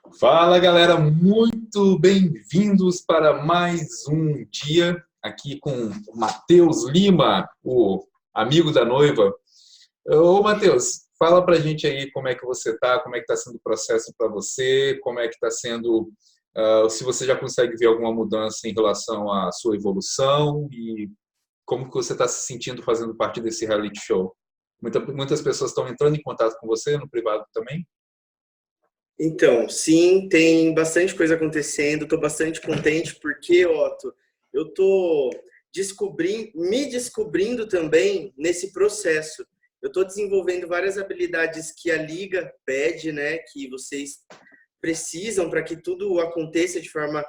Fala, galera, muito bem-vindos para mais um dia aqui com o Matheus Lima, o amigo da noiva. Ô, Matheus, fala pra gente aí como é que você tá, como é que tá sendo o processo para você, como é que tá sendo, se você já consegue ver alguma mudança em relação à sua evolução e como que você está se sentindo fazendo parte desse reality show. Muitas pessoas estão entrando em contato com você no privado também? Então, sim, tem bastante coisa acontecendo. Estou bastante contente porque, Otto, eu estou me descobrindo também nesse processo. Eu estou desenvolvendo várias habilidades que a Liga pede, né? Que vocês precisam para que tudo aconteça de forma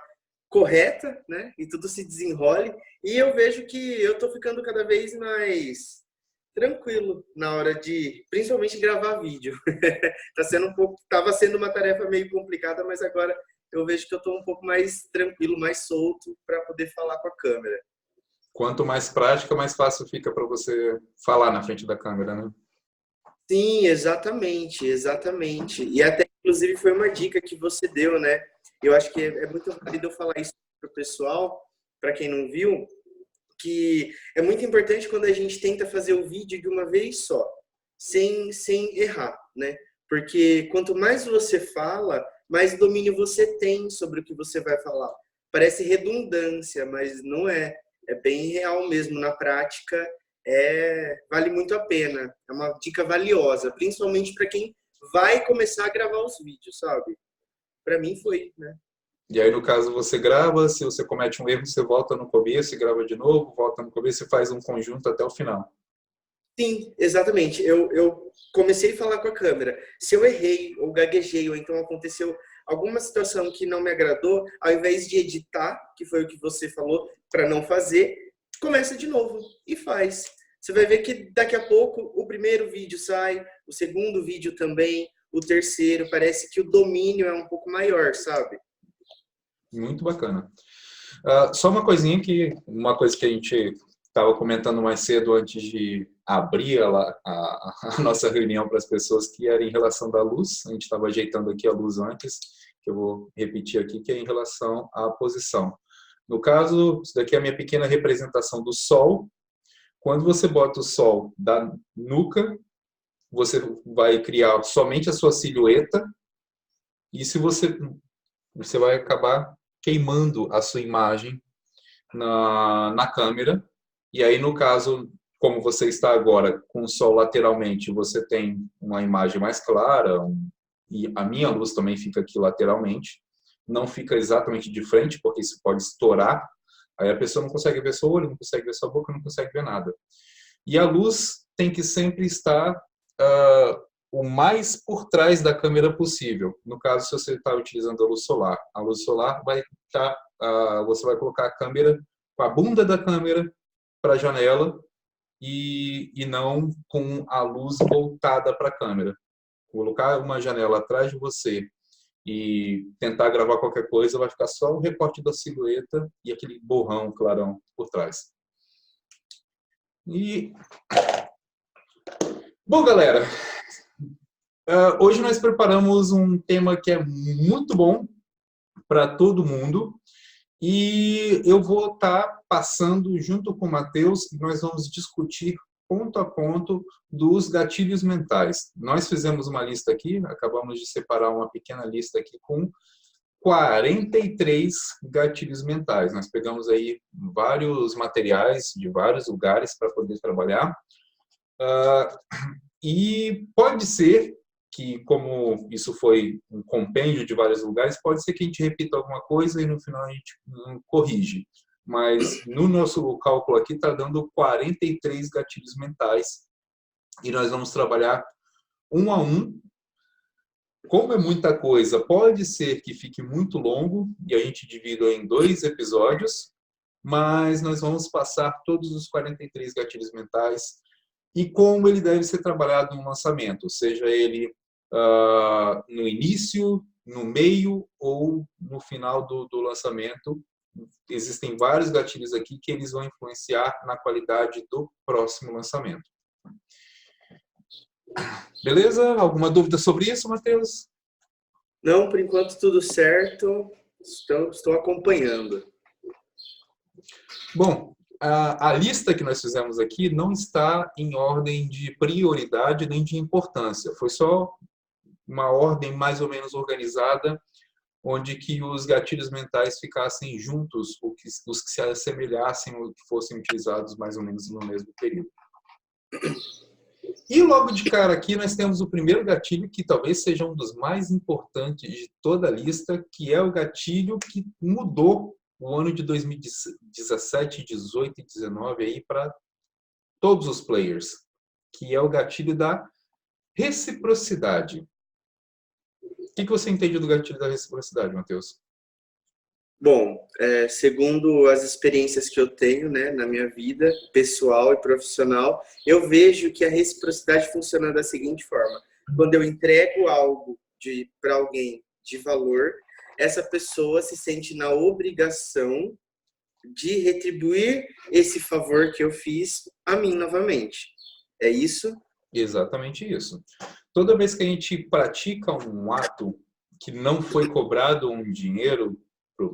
correta, né? E tudo se desenrole. E eu vejo que eu estou ficando cada vez mais tranquilo na hora de, principalmente, gravar vídeo. Tava sendo uma tarefa meio complicada, mas agora eu vejo que eu estou um pouco mais tranquilo, mais solto para poder falar com a câmera. Quanto mais prática, mais fácil fica para você falar na frente da câmera, né? Sim, exatamente, exatamente. E até, inclusive, foi uma dica que você deu, né? Eu acho que é muito válido eu falar isso para o pessoal, para quem não viu, que é muito importante quando a gente tenta fazer o vídeo de uma vez só, sem errar, né? Porque quanto mais você fala, mais domínio você tem sobre o que você vai falar. Parece redundância, mas não é. É bem real mesmo. Na prática, vale muito a pena. É uma dica valiosa, principalmente para quem vai começar a gravar os vídeos, sabe? Para mim foi, né? E aí, no caso, você grava, se você comete um erro, você volta no começo e grava de novo, volta no começo e faz um conjunto até o final. Sim, exatamente. Eu comecei a falar com a câmera. Se eu errei, ou gaguejei, ou então aconteceu alguma situação que não me agradou, ao invés de editar, que foi o que você falou, para não fazer, começa de novo e faz. Você vai ver que daqui a pouco o primeiro vídeo sai, o segundo vídeo também, o terceiro. Parece que o domínio é um pouco maior, sabe? Muito bacana. Só uma coisa que a gente estava comentando mais cedo antes de abrir a nossa reunião para as pessoas, que era em relação da luz. A gente estava ajeitando aqui a luz antes, que eu vou repetir aqui, que é em relação à posição. No caso, isso daqui é a minha pequena representação do Sol. Quando você bota o Sol da nuca, você vai criar somente a sua silhueta, e se você vai acabar queimando a sua imagem na câmera. E aí, no caso, como você está agora com o sol lateralmente, você tem uma imagem mais clara, e a minha luz também fica aqui lateralmente. Não fica exatamente de frente, porque isso pode estourar. Aí a pessoa não consegue ver seu olho, não consegue ver sua boca, não consegue ver nada. E a luz tem que sempre estar o mais por trás da câmera possível. No caso, se você está utilizando a luz solar vai estar, você vai colocar a câmera com a bunda da câmera para a janela e não com a luz voltada para a câmera. Colocar uma janela atrás de você e tentar gravar qualquer coisa, vai ficar só o recorte da silhueta e aquele borrão clarão por trás. E bom, galera, hoje nós preparamos um tema que é muito bom para todo mundo e eu vou estar passando junto com o Matheus e nós vamos discutir ponto a ponto dos gatilhos mentais. Nós fizemos uma lista aqui, acabamos de separar uma pequena lista aqui com 43 gatilhos mentais. Nós pegamos aí vários materiais de vários lugares para poder trabalhar. E pode ser que, como isso foi um compêndio de vários lugares, pode ser que a gente repita alguma coisa e no final a gente corrige. Mas no nosso cálculo aqui está dando 43 gatilhos mentais e nós vamos trabalhar um a um. Como é muita coisa, pode ser que fique muito longo e a gente divida em 2 episódios, mas nós vamos passar todos os 43 gatilhos mentais e como ele deve ser trabalhado no lançamento, seja ele no início, no meio ou no final do lançamento. Existem vários gatilhos aqui que eles vão influenciar na qualidade do próximo lançamento. Beleza? Alguma dúvida sobre isso, Matheus? Não, por enquanto tudo certo. Estou acompanhando. Bom, a lista que nós fizemos aqui não está em ordem de prioridade nem de importância. Foi só uma ordem mais ou menos organizada, onde que os gatilhos mentais ficassem juntos, os que se assemelhassem ou que fossem utilizados mais ou menos no mesmo período. E logo de cara aqui nós temos o primeiro gatilho, que talvez seja um dos mais importantes de toda a lista, que é o gatilho que mudou o ano de 2017, 18 e 19 aí para todos os players, que é o gatilho da reciprocidade. O que você entende do gatilho da reciprocidade, Matheus? Bom, segundo as experiências que eu tenho, né, na minha vida pessoal e profissional, eu vejo que a reciprocidade funciona da seguinte forma: quando eu entrego algo para alguém de valor, essa pessoa se sente na obrigação de retribuir esse favor que eu fiz a mim novamente. É isso? Exatamente isso. Toda vez que a gente pratica um ato que não foi cobrado um dinheiro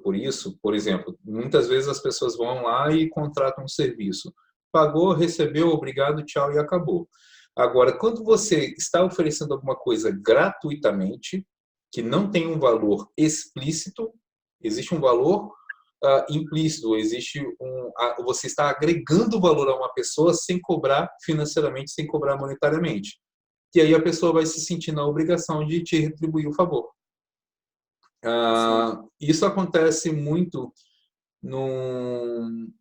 por isso, por exemplo, muitas vezes as pessoas vão lá e contratam um serviço. Pagou, recebeu, obrigado, tchau e acabou. Agora, quando você está oferecendo alguma coisa gratuitamente, que não tem um valor explícito, existe um valor implícito, você está agregando valor a uma pessoa sem cobrar financeiramente, sem cobrar monetariamente. E aí a pessoa vai se sentir na obrigação de te retribuir o favor. Isso acontece muito no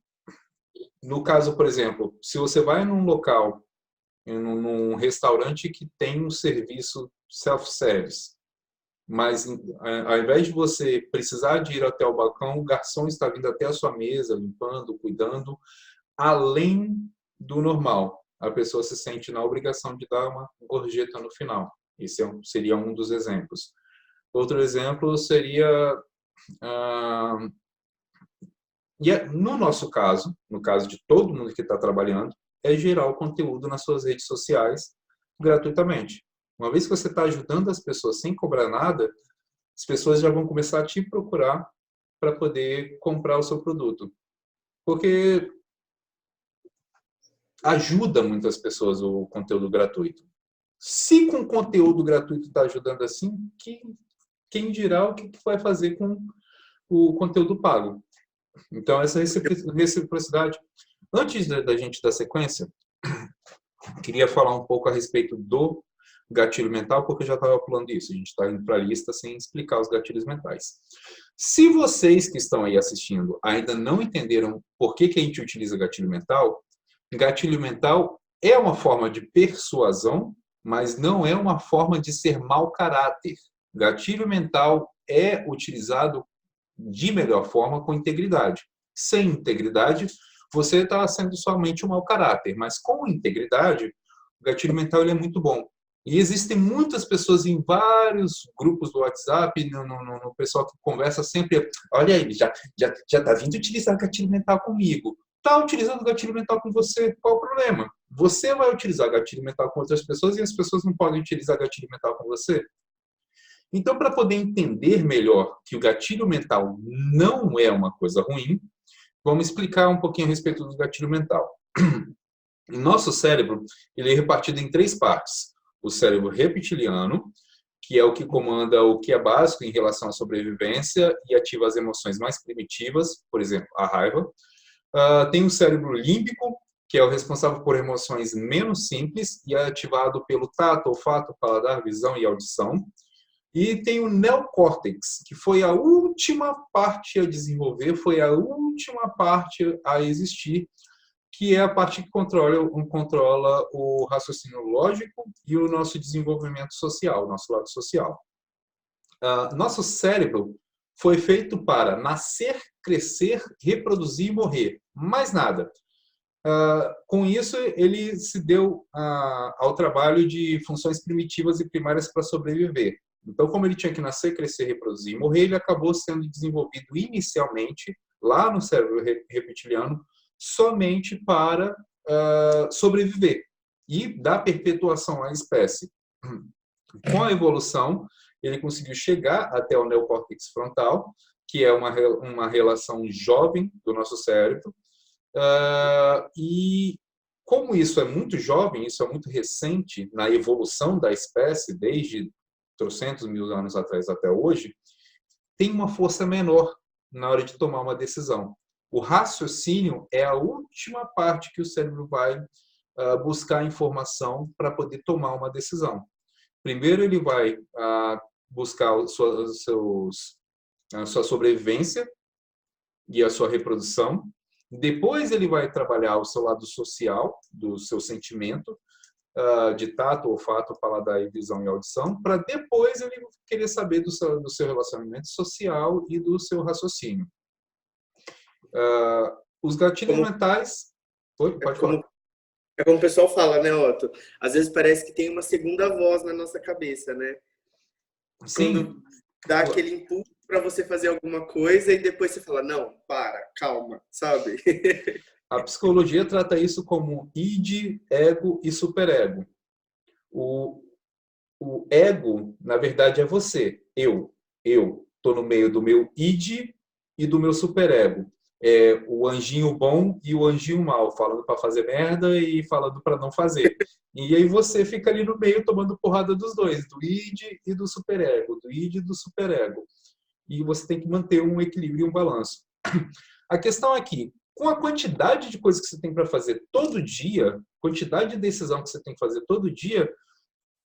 caso, por exemplo, se você vai num local, num restaurante que tem um serviço self-service, mas ao invés de você precisar de ir até o balcão, o garçom está vindo até a sua mesa, limpando, cuidando, além do normal. A pessoa se sente na obrigação de dar uma gorjeta no final. Esse seria um dos exemplos. Outro exemplo seria, no nosso caso, no caso de todo mundo que está trabalhando, é gerar o conteúdo nas suas redes sociais gratuitamente. Uma vez que você está ajudando as pessoas sem cobrar nada, as pessoas já vão começar a te procurar para poder comprar o seu produto. Porque ajuda muitas pessoas o conteúdo gratuito. Se com conteúdo gratuito está ajudando assim, quem dirá o que vai fazer com o conteúdo pago? Então, essa reciprocidade. Antes da gente dar sequência, queria falar um pouco a respeito do gatilho mental, porque eu já estava pulando isso. A gente está indo para a lista sem explicar os gatilhos mentais. Se vocês que estão aí assistindo ainda não entenderam por que a gente utiliza gatilho mental é uma forma de persuasão, mas não é uma forma de ser mau caráter. Gatilho mental é utilizado de melhor forma com integridade. Sem integridade, você está sendo somente um mau caráter, mas com integridade, o gatilho mental ele é muito bom. E existem muitas pessoas em vários grupos do WhatsApp, no pessoal que conversa sempre, olha aí, já está vindo utilizar gatilho mental comigo. Está utilizando gatilho mental com você, qual o problema? Você vai utilizar gatilho mental com outras pessoas e as pessoas não podem utilizar gatilho mental com você? Então, para poder entender melhor que o gatilho mental não é uma coisa ruim, vamos explicar um pouquinho a respeito do gatilho mental. O nosso cérebro ele é repartido em 3 partes. O cérebro reptiliano, que é o que comanda o que é básico em relação à sobrevivência e ativa as emoções mais primitivas, por exemplo, a raiva. Tem o cérebro límbico, que é o responsável por emoções menos simples e é ativado pelo tato, olfato, paladar, visão e audição. E tem o neocórtex, que foi a última parte a desenvolver, foi a última parte a existir, que é a parte que controla o raciocínio lógico e o nosso desenvolvimento social, o nosso lado social. Nosso cérebro foi feito para nascer, crescer, reproduzir e morrer. Mais nada. Com isso, ele se deu ao trabalho de funções primitivas e primárias para sobreviver. Então, como ele tinha que nascer, crescer, reproduzir e morrer, ele acabou sendo desenvolvido inicialmente, lá no cérebro reptiliano, somente para sobreviver e dar perpetuação à espécie. Com a evolução, ele conseguiu chegar até o neocórtex frontal, que é uma relação jovem do nosso cérebro. E como isso é muito jovem, isso é muito recente na evolução da espécie, desde trocentos mil anos atrás até hoje, tem uma força menor na hora de tomar uma decisão. O raciocínio é a última parte que o cérebro vai buscar informação para poder tomar uma decisão. Primeiro ele vai buscar a sua sobrevivência e a sua reprodução. Depois ele vai trabalhar o seu lado social, do seu sentimento, de tato, olfato, paladar, visão e audição, para depois ele querer saber do seu relacionamento social e do seu raciocínio. Os gatilhos mentais... Oi, pode falar. É como o pessoal fala, né, Otto? Às vezes parece que tem uma segunda voz na nossa cabeça, né? Sim. Quando dá aquele impulso para você fazer alguma coisa e depois você fala, não, calma, sabe? A psicologia trata isso como id, ego e superego. O ego, na verdade, é você. Eu estou no meio do meu id e do meu superego. É o anjinho bom e o anjinho mal, falando para fazer merda e falando para não fazer. E aí você fica ali no meio tomando porrada dos dois, do id e do superego, do id e do superego. E você tem que manter um equilíbrio e um balanço. A questão é que, com a quantidade de coisas que você tem para fazer todo dia, quantidade de decisão que você tem que fazer todo dia,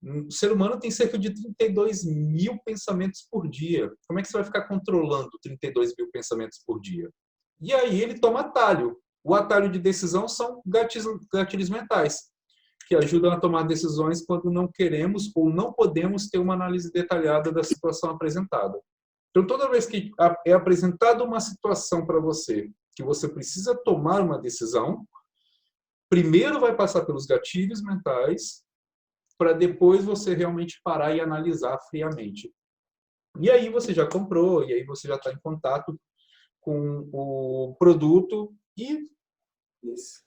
o ser humano tem cerca de 32 mil pensamentos por dia. Como é que você vai ficar controlando 32 mil pensamentos por dia? E aí ele toma atalho. O atalho de decisão são gatilhos mentais, que ajudam a tomar decisões quando não queremos ou não podemos ter uma análise detalhada da situação apresentada. Então, toda vez que é apresentada uma situação para você, que você precisa tomar uma decisão, primeiro vai passar pelos gatilhos mentais, para depois você realmente parar e analisar friamente. E aí você já comprou, e aí você já está em contato com o produto e Isso.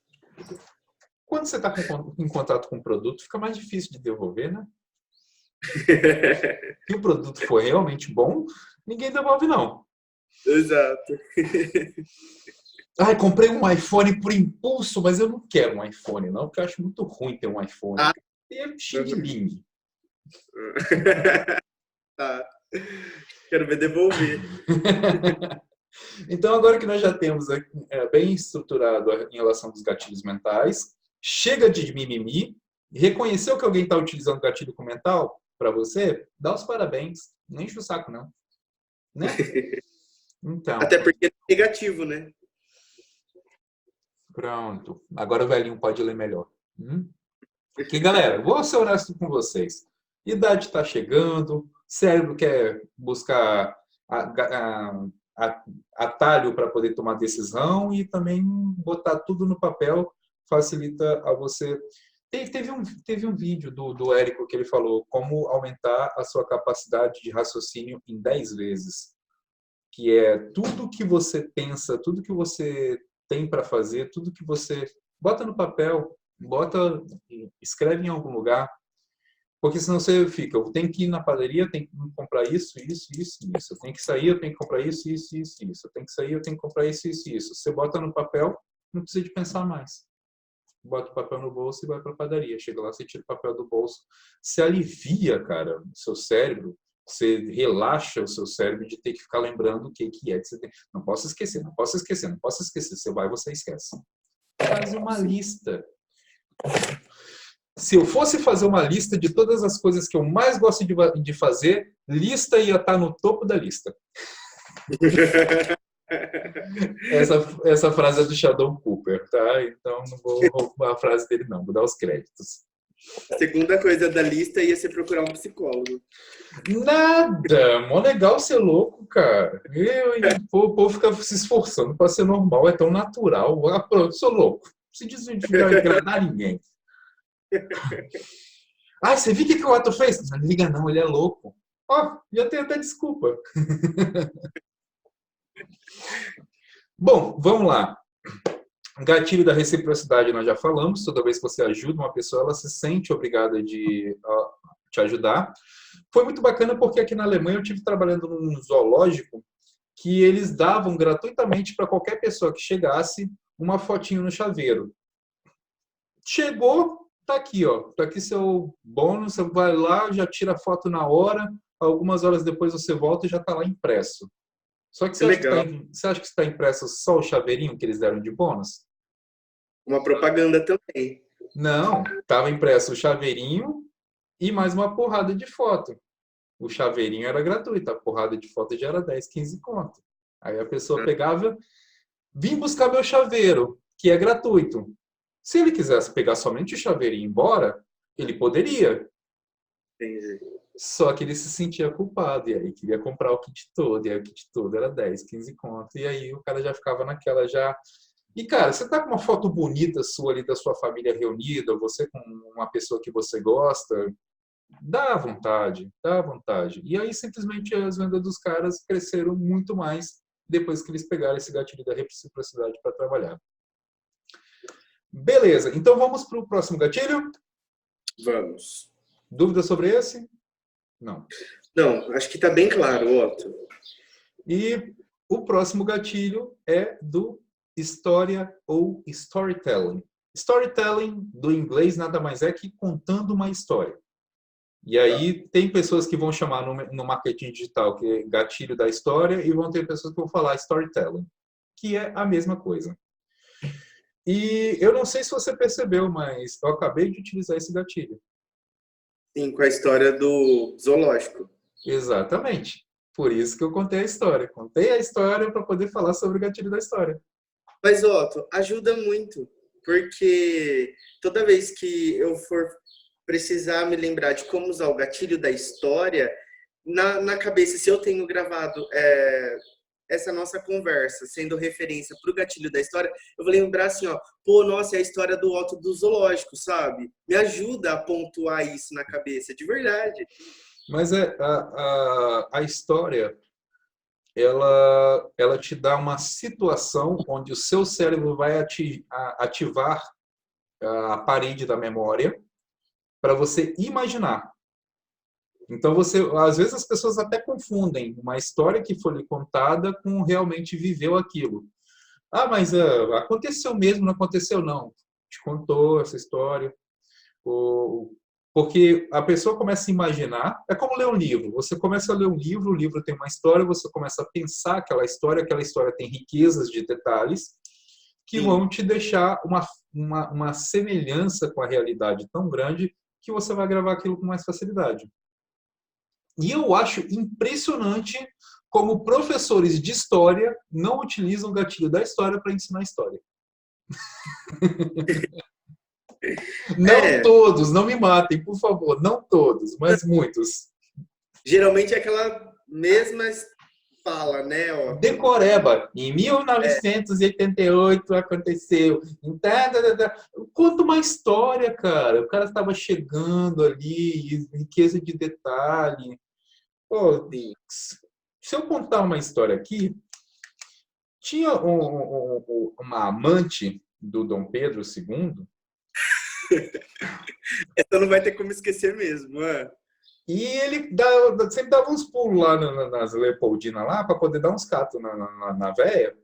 Quando você está em contato com o produto, fica mais difícil de devolver, né? Se o produto for realmente bom, ninguém devolve, não. Exato. Ai, comprei um iPhone por impulso, mas eu não quero um iPhone, não, porque eu acho muito ruim ter um iPhone. É xing-ling. Tá. Quero ver devolver. Então, agora que nós já temos bem estruturado em relação aos gatilhos mentais, chega de mimimi, reconheceu que alguém está utilizando gatilho mental para você, dá os parabéns. Não enche o saco, não. Né? Então. Até porque é negativo, né? Pronto. Agora o velhinho pode ler melhor. Porque, galera, vou ser honesto com vocês. Idade está chegando, cérebro quer buscar atalho para poder tomar decisão e também botar tudo no papel facilita a você. Teve um vídeo do Érico que ele falou como aumentar a sua capacidade de raciocínio em 10 vezes. Que é tudo que você pensa, tudo que você tem para fazer, tudo que você bota no papel, escreve em algum lugar, porque senão você fica, eu tenho que ir na padaria, tenho que comprar isso, isso, isso, isso. Eu tenho que sair, eu tenho que comprar isso, isso, isso, isso. Eu tenho que sair, eu tenho que comprar isso, isso, isso. Você bota no papel, não precisa de pensar mais. Bota o papel no bolso e vai para a padaria. Chega lá, você tira o papel do bolso. Você alivia, cara, o seu cérebro. Você relaxa o seu cérebro de ter que ficar lembrando o que é que você tem. Não posso esquecer, não posso esquecer, não posso esquecer. Você vai, você esquece. Faz uma lista. Se eu fosse fazer uma lista de todas as coisas que eu mais gosto de fazer, lista ia estar no topo da lista. Essa frase é do Sheldon Cooper, tá? Então não vou roubar a frase dele, não. Vou dar os créditos. A segunda coisa da lista ia ser procurar um psicólogo. Nada! Mó legal ser louco, cara. O povo fica se esforçando para ser normal, é tão natural. Ah, pronto, sou louco. Não precisa de agradar ninguém. Ah, você viu o que o Otto fez? Não liga não, ele é louco. Ó, já tem até desculpa. Bom, vamos lá. Gatilho da reciprocidade nós já falamos. Toda vez que você ajuda uma pessoa, ela se sente obrigada de te ajudar. Foi muito bacana porque aqui na Alemanha eu tive trabalhando num zoológico que eles davam gratuitamente para qualquer pessoa que chegasse uma fotinho no chaveiro. Chegou, tá aqui, ó. Tá aqui seu bônus, você vai lá, já tira a foto na hora, algumas horas depois você volta e já está lá impresso. Só que Que legal. você acha que está impresso só o chaveirinho que eles deram de bônus? Uma propaganda também. Não, estava impresso o chaveirinho e mais uma porrada de foto. O chaveirinho era gratuito, a porrada de foto já era 10, 15 conto. Aí a pessoa pegava, vim buscar meu chaveiro, que é gratuito. Se ele quisesse pegar somente o chaveirinho e ir embora, ele poderia. Entendi. Só que ele se sentia culpado, e aí queria comprar o kit todo, e aí o kit todo era 10, 15 conto, e aí o cara já ficava naquela já. E, cara, você tá com uma foto bonita sua ali da sua família reunida, você com uma pessoa que você gosta, dá vontade, dá vontade. E aí, simplesmente, as vendas dos caras cresceram muito mais depois que eles pegaram esse gatilho da reciprocidade para trabalhar. Beleza, então vamos para o próximo gatilho? Vamos. Dúvida sobre esse? Não. Não, acho que está bem claro, Otto. E o próximo gatilho é do história ou storytelling. Storytelling, do inglês, nada mais é que contando uma história. E aí tem pessoas que vão chamar no marketing digital que é gatilho da história e vão ter pessoas que vão falar storytelling, que é a mesma coisa. E eu não sei se você percebeu, mas eu acabei de utilizar esse gatilho. Sim, com a história do zoológico. Exatamente. Por isso que eu contei a história. Contei a história para poder falar sobre o gatilho da história. Mas, Otto, ajuda muito, porque toda vez que eu for precisar me lembrar de como usar o gatilho da história, na cabeça, se eu tenho gravado essa nossa conversa sendo referência para o gatilho da história, eu vou lembrar assim, ó, pô, nossa, é a história do Otto do zoológico, sabe? Me ajuda a pontuar isso na cabeça, de verdade. Mas a história, ela te dá uma situação onde o seu cérebro vai ativar a parede da memória para você imaginar. Então, às vezes as pessoas até confundem uma história que foi lhe contada com realmente viveu aquilo. Ah, mas aconteceu mesmo, não aconteceu não. Te contou essa história. Porque a pessoa começa a imaginar, é como ler um livro. Você começa a ler um livro, o livro tem uma história, você começa a pensar aquela história tem riquezas de detalhes que vão te deixar uma semelhança com a realidade tão grande que você vai gravar aquilo com mais facilidade. E eu acho impressionante como professores de história não utilizam o gatilho da história para ensinar história. Não todos, não me matem, por favor. Não todos, mas muitos. Geralmente é aquela mesma fala, né, Otto? Decoreba, em 1988 aconteceu. Conta uma história, cara. O cara estava chegando ali, riqueza de detalhe. Pô, se eu contar uma história aqui, tinha uma amante do Dom Pedro II. Essa não vai ter como esquecer mesmo, é? E ele sempre dava uns pulos lá nas Leopoldinas lá para poder dar uns catos na véia.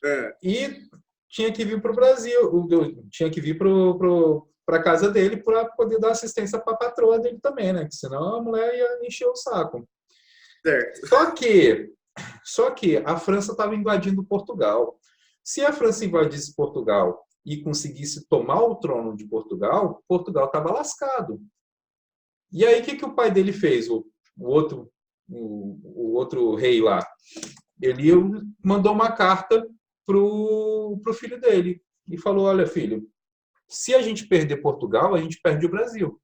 É. E tinha que vir para o Brasil, tinha que vir para a casa dele para poder dar assistência para a patroa dele também, né? Porque senão a mulher ia encher o saco. Certo. Só que a França estava invadindo Portugal. Se a França invadisse Portugal e conseguisse tomar o trono de Portugal, Portugal estava lascado. E aí, o que o pai dele fez? O outro rei lá. Ele mandou uma carta pro filho dele e falou: olha, filho, se a gente perder Portugal, a gente perde o Brasil.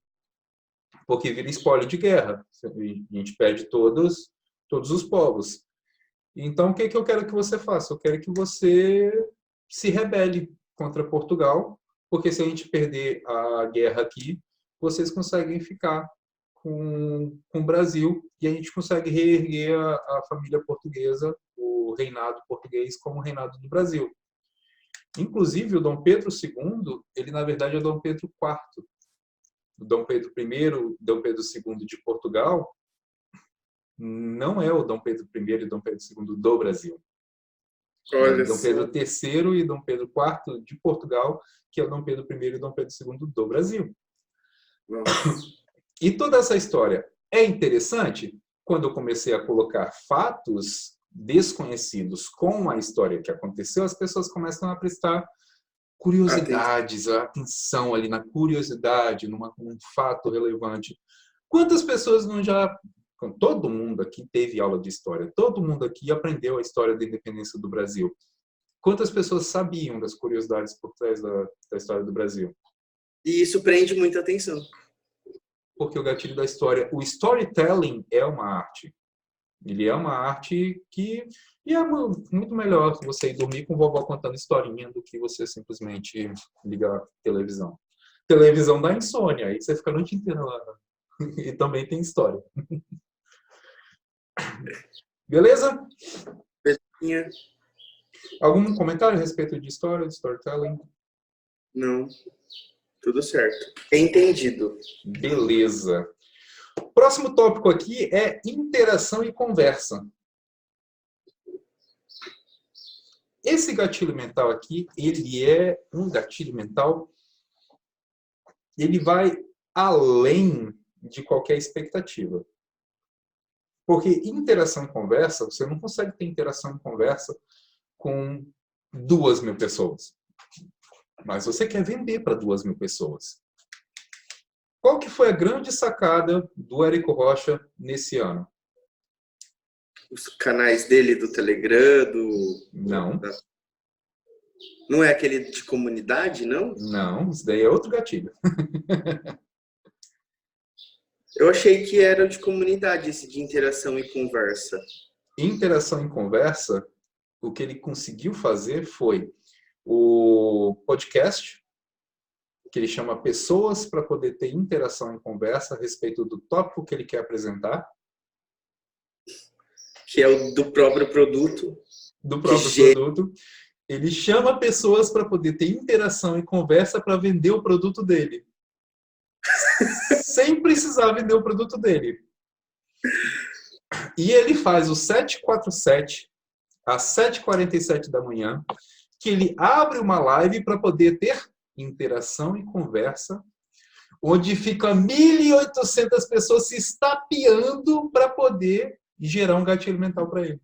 Porque vira espólio de guerra. A gente perde todos os povos. Então, o que eu quero que você faça? Eu quero que você se rebele contra Portugal, porque se a gente perder a guerra aqui, vocês conseguem ficar com o Brasil e a gente consegue reerguer a família portuguesa, o reinado português como o reinado do Brasil. Inclusive, o Dom Pedro II, ele na verdade é Dom Pedro IV. Dom Pedro I, Dom Pedro II de Portugal, não é o Dom Pedro I e Dom Pedro II do Brasil. É Olha Dom Pedro só. III e Dom Pedro IV de Portugal, que é o Dom Pedro I e Dom Pedro II do Brasil. Nossa. E toda essa história é interessante. Quando eu comecei a colocar fatos desconhecidos com a história que aconteceu, as pessoas começam a prestar Atenção. curiosidades, a atenção ali na curiosidade, num fato relevante. Quantas pessoas não já... Todo mundo aqui teve aula de história, todo mundo aqui aprendeu a história da independência do Brasil. Quantas pessoas sabiam das curiosidades por trás da história do Brasil? E isso prende muita atenção. Porque o gatilho da história, o storytelling é uma arte. Ele é uma arte que e é muito melhor você ir dormir com vovó contando historinha do que você simplesmente ligar a televisão. Televisão dá insônia, aí você fica a noite inteira lá. E também tem história. Beleza? Pesquinha. Algum comentário a respeito de história, de storytelling? Não. Tudo certo. Entendido. Beleza. Próximo tópico aqui é interação e conversa. Esse gatilho mental aqui, ele é um gatilho mental, ele vai além de qualquer expectativa. Porque interação e conversa, você não consegue ter interação e conversa com 2.000 pessoas. Mas você quer vender para 2.000 pessoas. Qual que foi a grande sacada do Érico Rocha nesse ano? Os canais dele do Telegram, Não, Não é aquele de comunidade, não? não, isso daí é outro gatilho. Eu achei que era de comunidade, esse de interação e conversa. Interação e conversa, o que ele conseguiu fazer foi o podcast, que ele chama pessoas para poder ter interação e conversa a respeito do tópico que ele quer apresentar. Que é o do próprio produto. Do próprio produto. Ele chama pessoas para poder ter interação e conversa para vender o produto dele. Sem precisar vender o produto dele. E ele faz o 747 às 7h47 da manhã, que ele abre uma live para poder ter interação e conversa, onde fica 1.800 pessoas se estapeando para poder gerar um gatilho mental para ele.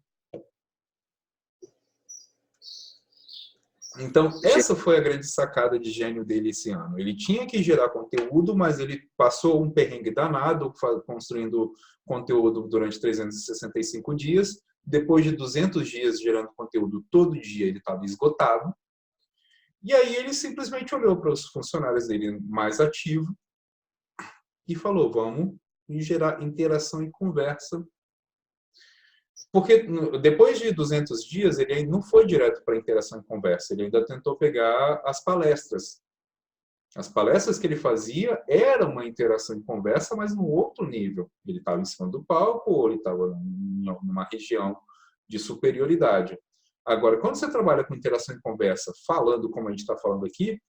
Então, essa foi a grande sacada de gênio dele esse ano. Ele tinha que gerar conteúdo, mas ele passou um perrengue danado construindo conteúdo durante 365 dias. Depois de 200 dias gerando conteúdo todo dia, ele estava esgotado. E aí ele simplesmente olhou para os funcionários dele mais ativos e falou, vamos gerar interação e conversa. Porque depois de 200 dias, ele não foi direto para interação e conversa, ele ainda tentou pegar as palestras. As palestras que ele fazia eram uma interação e conversa, mas num outro nível. Ele estava em cima do palco ou ele estava numa região de superioridade. Agora, quando você trabalha com interação e conversa, falando como a gente está falando aqui...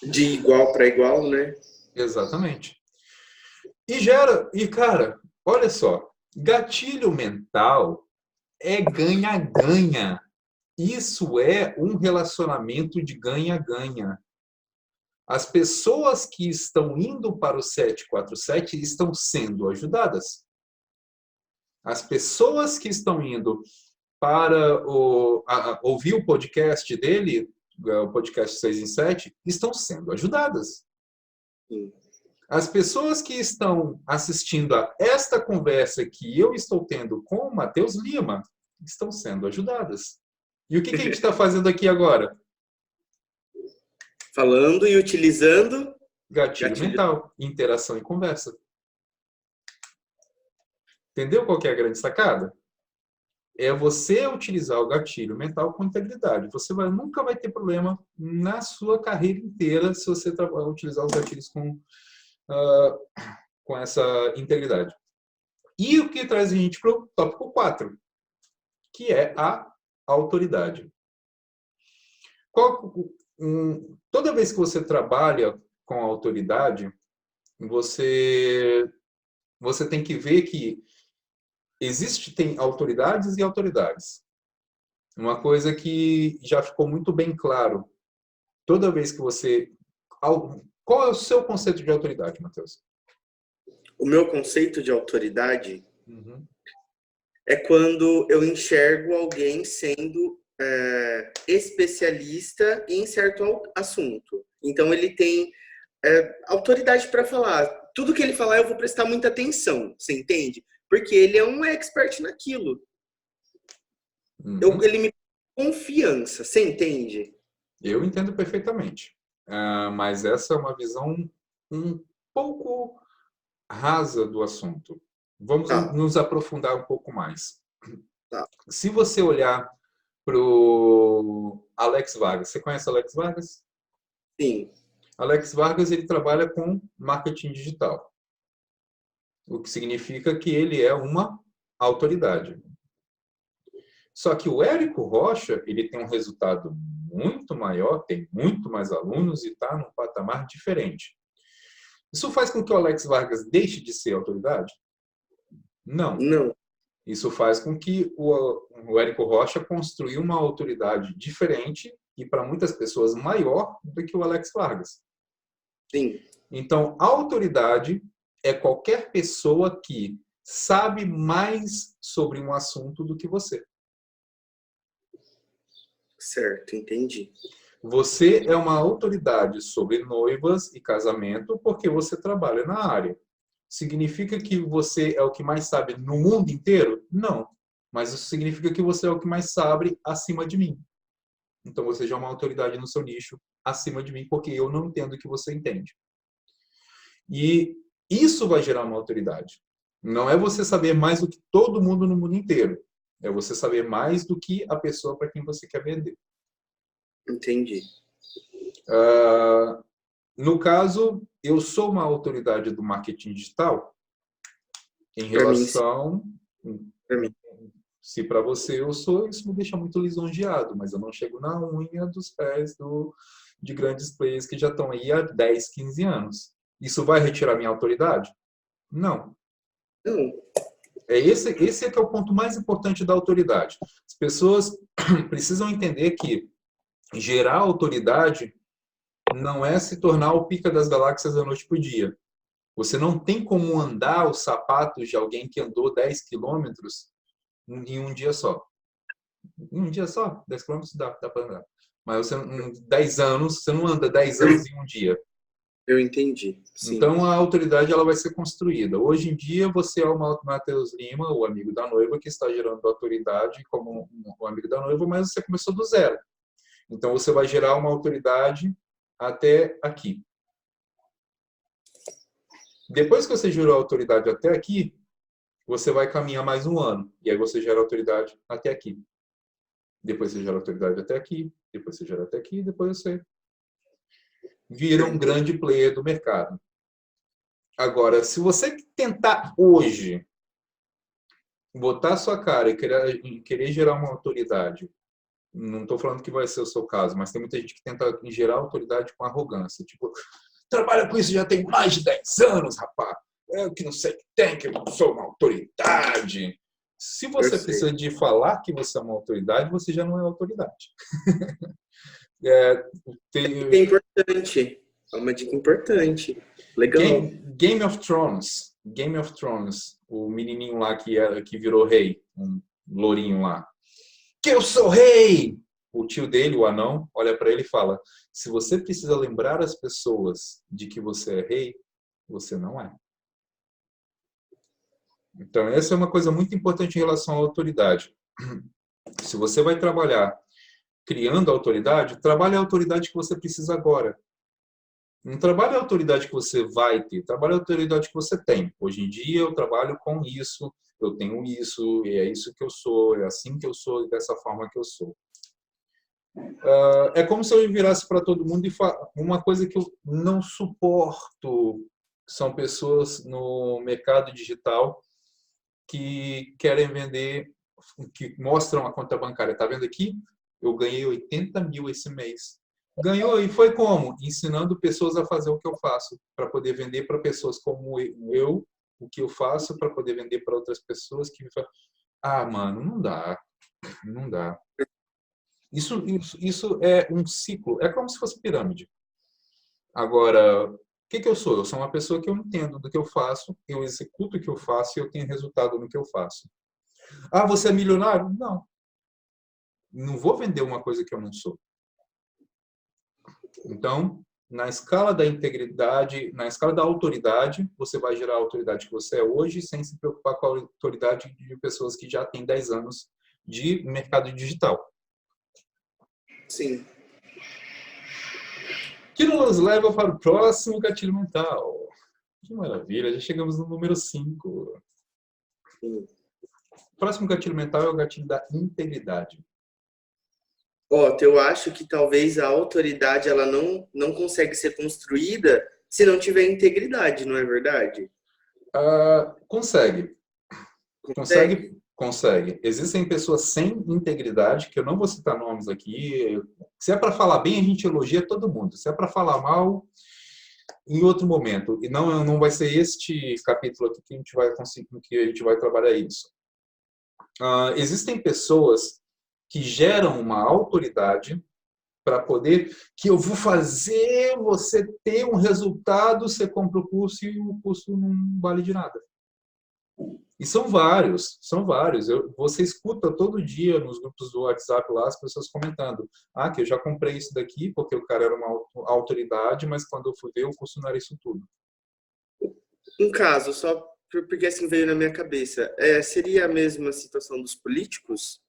De igual para igual, né? Exatamente. E, cara, olha só, gatilho mental é ganha-ganha. Isso é um relacionamento de ganha-ganha. As pessoas que estão indo para o 747 estão sendo ajudadas. As pessoas que estão indo para ouvir o podcast dele, o podcast 6 em 7, estão sendo ajudadas. As pessoas que estão assistindo a esta conversa que eu estou tendo com o Matheus Lima estão sendo ajudadas. E o que a gente está fazendo aqui agora? Falando e utilizando... Gatilho mental, interação e conversa. Entendeu qual que é a grande sacada? É você utilizar o gatilho mental com integridade. Você nunca vai ter problema na sua carreira inteira se você utilizar os gatilhos com essa integridade. E o que traz a gente para o tópico 4, que é a autoridade. Toda vez que você trabalha com a autoridade, você tem que ver que tem autoridades e autoridades. Uma coisa que já ficou muito bem claro, toda vez que você... Qual é o seu conceito de autoridade, Matheus? O meu conceito de autoridade Uhum. é quando eu enxergo alguém sendo especialista em certo assunto. Então, ele tem autoridade para falar. Tudo que ele falar, eu vou prestar muita atenção, você entende? Porque ele é um expert naquilo. Uhum. Ele me dá confiança, você entende? Eu entendo perfeitamente. Mas essa é uma visão um pouco rasa do assunto. Vamos Tá, nos aprofundar um pouco mais. tá. Se você olhar para o Alex Vargas, você conhece Alex Vargas? Sim, Alex Vargas, ele trabalha com marketing digital, o que significa que ele é uma autoridade. Só que o Érico Rocha, ele tem um resultado muito maior, tem muito mais alunos e está num patamar diferente. Isso faz com que o Alex Vargas deixe de ser autoridade? Não. não, Isso faz com que o Érico Rocha construiu uma autoridade diferente e, para muitas pessoas, maior do que o Alex Vargas. sim, Então, a autoridade é qualquer pessoa que sabe mais sobre um assunto do que você. certo, entendi. Você é uma autoridade sobre noivas e casamento porque você trabalha na área. Significa que você é o que mais sabe no mundo inteiro? Não. Mas isso significa que você é o que mais sabe acima de mim. Então você já é uma autoridade no seu nicho acima de mim, porque eu não entendo o que você entende. E isso vai gerar uma autoridade. Não é você saber mais do que todo mundo no mundo inteiro. É você saber mais do que a pessoa para quem você quer vender. Entendi. No caso, eu sou uma autoridade do marketing digital em Para mim, sim, relação... para mim. Se para você eu sou, isso me deixa muito lisonjeado, mas eu não chego na unha dos pés de grandes players que já estão aí há 10, 15 anos. Isso vai retirar minha autoridade? Não. Não, Esse é que é o ponto mais importante da autoridade. As pessoas precisam entender que gerar autoridade não é se tornar o pica das galáxias da noite para o dia. Você não tem como andar os sapatos de alguém que andou 10 quilômetros em um dia só. Em um dia só, 10 quilômetros dá para andar. Mas você, 10 anos, você não anda 10 anos em um dia. eu entendi, sim. Então, a autoridade ela vai ser construída. Hoje em dia, você é o Matheus Lima, o amigo da noiva, que está gerando autoridade como o amigo da noiva, mas você começou do zero. Então, você vai gerar uma autoridade até aqui. Depois que você gerou a autoridade até aqui, você vai caminhar mais um ano. E aí você gera autoridade até aqui. Depois você gera autoridade até aqui. Depois você gera até aqui. Depois você vira um grande player do mercado. Agora, se você tentar hoje botar sua cara e querer gerar uma autoridade, não estou falando que vai ser o seu caso, mas tem muita gente que tenta gerar autoridade com arrogância. Tipo, trabalha com isso já tem mais de 10 anos, rapaz. É que não sei o que tem, que eu sou uma autoridade. Se Eu você sei. precisa de falar que você é uma autoridade, você já não é autoridade. É, É importante. É uma dica importante. Legal. Game of Thrones. Game of Thrones. O menininho lá que virou rei. Um lourinho lá. Que eu sou rei! O tio dele, o anão, olha para ele e fala: se você precisa lembrar as pessoas de que você é rei, você não é. Então, essa é uma coisa muito importante em relação à autoridade. Se você vai trabalhar criando autoridade, trabalhe a autoridade que você precisa agora. Não trabalhe a autoridade que você vai ter, trabalhe a autoridade que você tem. Hoje em dia eu trabalho com isso, eu tenho isso, e é isso que eu sou, é assim que eu sou e dessa forma que eu sou. É como se eu virasse para todo mundo e uma coisa que eu não suporto são pessoas no mercado digital que querem vender, que mostram a conta bancária. Está vendo aqui? Eu ganhei 80 mil esse mês. Ganhou, e foi como? Ensinando pessoas a fazer o que eu faço, para poder vender para pessoas como eu, o que eu faço, para poder vender para outras pessoas que... Ah, mano, não dá, não dá. Isso é um ciclo, é como se fosse pirâmide. Agora, o que eu sou? Eu sou uma pessoa que eu entendo do que eu faço, eu executo o que eu faço e eu tenho resultado no que eu faço. Ah, você é milionário? Não. Não vou vender uma coisa que eu não sou. Então, na escala da integridade, na escala da autoridade, você vai gerar a autoridade que você é hoje, sem se preocupar com a autoridade de pessoas que já têm 10 anos de mercado digital. Sim. Que nos leva para o próximo gatilho mental. Que maravilha, já chegamos no número 5. O próximo gatilho mental é o gatilho da integridade. Eu acho que talvez a autoridade ela não consegue ser construída se não tiver integridade, não é verdade? Consegue. Consegue? Consegue. Existem pessoas sem integridade, que eu não vou citar nomes aqui. Se é para falar bem, a gente elogia todo mundo. Se é para falar mal, em outro momento. E não vai ser este capítulo aqui que a gente vai conseguir, que a gente vai trabalhar isso. Existem pessoas que geram uma autoridade para poder, que eu vou fazer você ter um resultado, você compra o curso e o curso não vale de nada. E são vários, são vários. Você escuta todo dia nos grupos do WhatsApp lá as pessoas comentando: ah, que eu já comprei isso daqui porque o cara era uma autoridade, mas quando eu fui ver o curso não era isso tudo. Um caso, só porque assim veio na minha cabeça, seria a mesma situação dos políticos?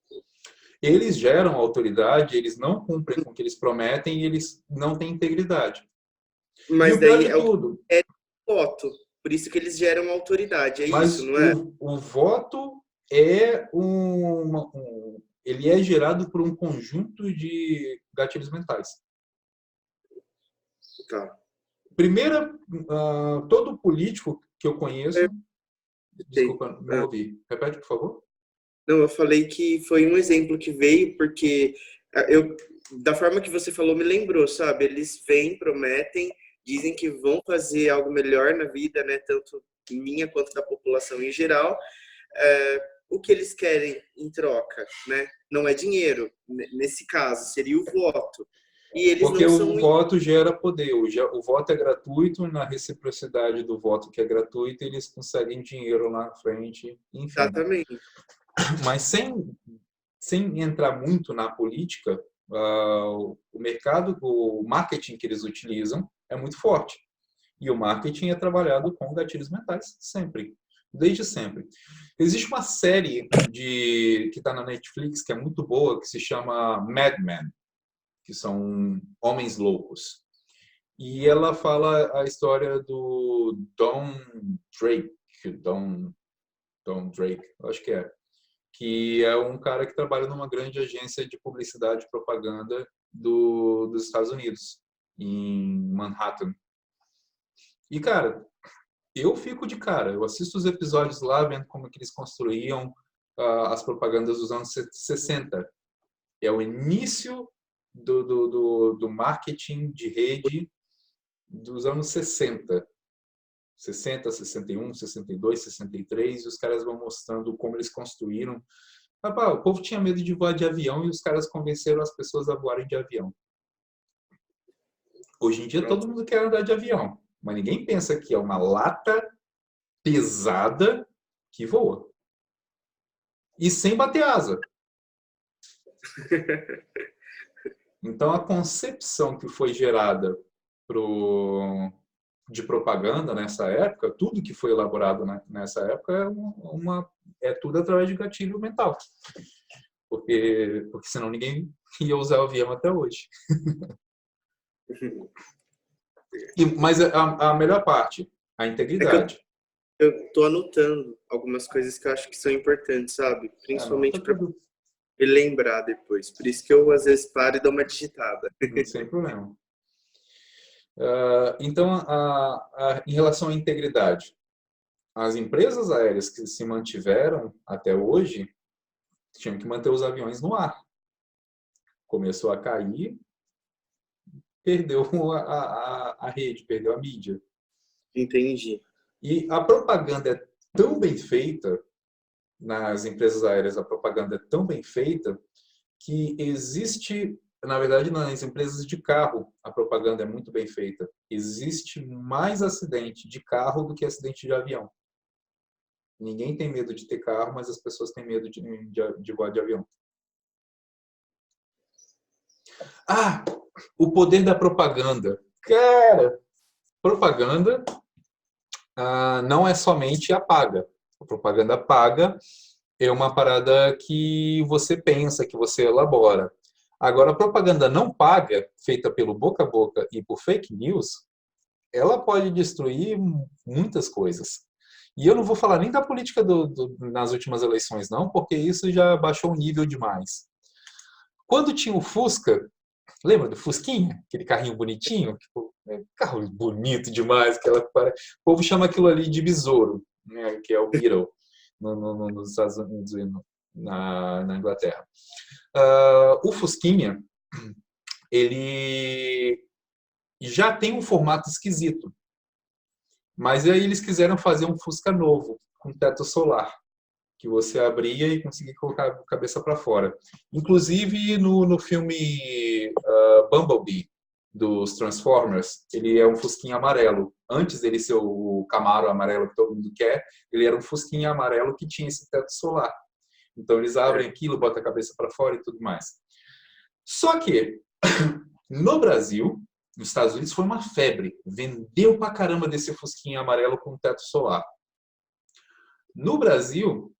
Eles geram autoridade, eles não cumprem com o que eles prometem e eles não têm integridade. E Mas o pior daí de é o tudo, voto. Por isso que eles geram autoridade, é isso, mas não é? o voto é ele é gerado por um conjunto de gatilhos mentais. Tá. Primeiro, todo político que eu conheço, Sei. desculpa, não ouvi. Repete, por favor. Não, eu falei que foi um exemplo que veio porque da forma que você falou, me lembrou, sabe? Eles vêm, prometem, dizem que vão fazer algo melhor na vida, né? Tanto minha quanto da população em geral. O que eles querem em troca, né? Não é dinheiro, nesse caso, seria o voto. E eles Porque não o são. voto gera poder. O voto é gratuito, na reciprocidade do voto que é gratuito, eles conseguem dinheiro lá na frente, enfim. Exatamente. Mas sem entrar muito na política, o mercado, o marketing que eles utilizam é muito forte. E o marketing é trabalhado com gatilhos mentais, sempre. Desde sempre. Existe uma série que está na Netflix, que é muito boa, que se chama Mad Men, que são homens loucos. E ela fala a história do Don Drake, Don Drake, acho que é um cara que trabalha numa grande agência de publicidade e propaganda dos Estados Unidos, em Manhattan. E, cara, eu fico de cara, eu assisto os episódios lá, vendo como que eles construíam as propagandas dos anos 60. É o início do marketing de rede dos anos 60. 60, 61, 62, 63, e os caras vão mostrando como eles construíram. Rapaz, o povo tinha medo de voar de avião e os caras convenceram as pessoas a voarem de avião. Hoje em dia todo mundo quer andar de avião, mas ninguém pensa que é uma lata pesada que voa. E sem bater asa. Então a concepção que foi gerada de propaganda nessa época, tudo que foi elaborado nessa época é tudo através de gatilho mental. Porque senão ninguém ia usar o avião até hoje. Mas a melhor parte, a É que integridade. eu tô anotando algumas coisas que eu acho que são importantes, sabe? Anota Principalmente para tudo, me lembrar depois. Por isso que eu, às vezes, paro e dou uma digitada. sem problema. Então, em relação à integridade, as empresas aéreas que se mantiveram até hoje tinham que manter os aviões no ar. Começou a cair, perdeu a rede, perdeu a mídia. Entendi. E a propaganda é tão bem feita, nas empresas aéreas a propaganda é tão bem feita, que existe, na verdade, nas empresas de carro, a propaganda é muito bem feita. Existe mais acidente de carro do que acidente de avião. Ninguém tem medo de ter carro, mas as pessoas têm medo de voar de avião. Ah, o poder da propaganda. Cara, propaganda não é somente a paga. A propaganda paga é uma parada que você pensa, que você elabora. Agora, a propaganda não paga, feita pelo boca a boca e por fake news, ela pode destruir muitas coisas. E eu não vou falar nem da política nas últimas eleições, não, porque isso já baixou o nível demais. Quando tinha o Fusca, lembra do Fusquinha? Aquele carrinho bonitinho? Carro bonito demais. O povo chama aquilo ali de besouro, né, que é o Beetle nos Estados Unidos e na Inglaterra. O Fusquinha, ele já tem um formato esquisito. Mas aí eles quiseram fazer um Fusca novo, com teto solar, que você abria e conseguia colocar a cabeça para fora. Inclusive no filme Bumblebee, dos Transformers, ele é um Fusquinha amarelo. Antes dele ser o Camaro amarelo que todo mundo quer, ele era um Fusquinha amarelo que tinha esse teto solar. Então eles abrem aquilo, botam a cabeça para fora e tudo mais. Só que, no Brasil, nos Estados Unidos, foi uma febre. Vendeu pra caramba desse Fusquinha amarelo com teto solar. No Brasil,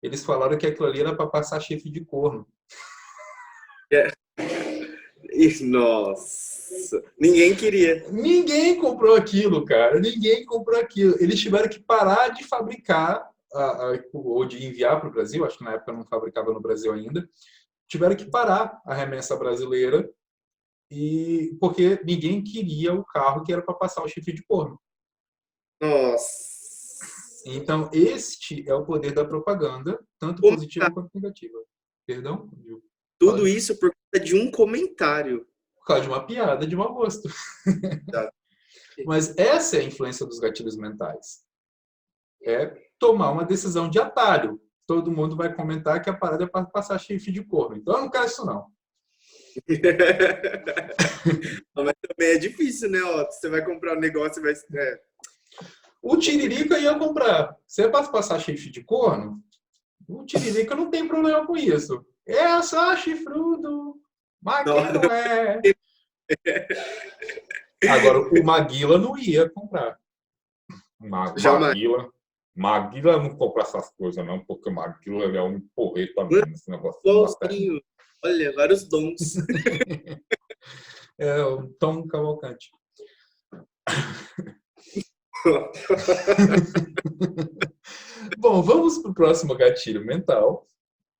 eles falaram que aquilo ali era para passar chifre de corno. Nossa, ninguém queria. Ninguém comprou aquilo, cara. Ninguém comprou aquilo. Eles tiveram que parar de fabricar ou de enviar para o Brasil. Acho que na época não fabricava no Brasil ainda. Tiveram que parar a remessa brasileira porque ninguém queria o carro que era para passar o chifre de corno. Nossa. Então, este é o poder da propaganda, tanto positiva quanto negativa. Perdão? Tudo isso por causa de um comentário. Por causa de uma piada de mau gosto. Mas essa é a influência dos gatilhos mentais. É tomar uma decisão de atalho. Todo mundo vai comentar que a parada é para passar chifre de corno. Então, eu não quero isso, não. Mas também é difícil, né? Ó, você vai comprar um negócio e vai... O Tiririca ia comprar. Se é para passar chifre de corno, o Tiririca não tem problema com isso. É só chifrudo. Mas quem não é? Agora, o Maguila não ia comprar. Maguila não compra essas coisas, não, porque o Maguila é um porreta mesmo, esse negócio. Olha, vários dons. É o Tom Cavalcante. Bom, vamos para o próximo gatilho mental.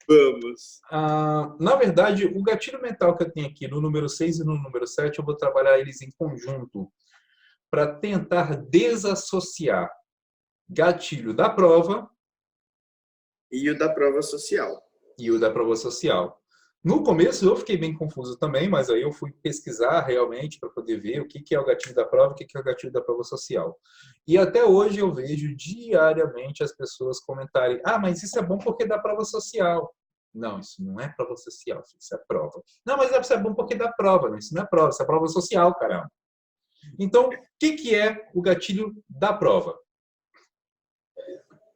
Vamos. Na verdade, o gatilho mental que eu tenho aqui no número 6 e no número 7, eu vou trabalhar eles em conjunto para tentar desassociar gatilho da prova e o da prova social. No começo eu fiquei bem confuso também, mas aí eu fui pesquisar realmente para poder ver o que é o gatilho da prova e o que é o gatilho da prova social. E até hoje eu vejo diariamente as pessoas comentarem: mas isso é bom porque é da prova social. Não, isso não é prova social, isso é prova. Não, mas isso é bom porque dá prova. Não, isso não é prova, isso é prova social, caramba. Então, o que é o gatilho da prova?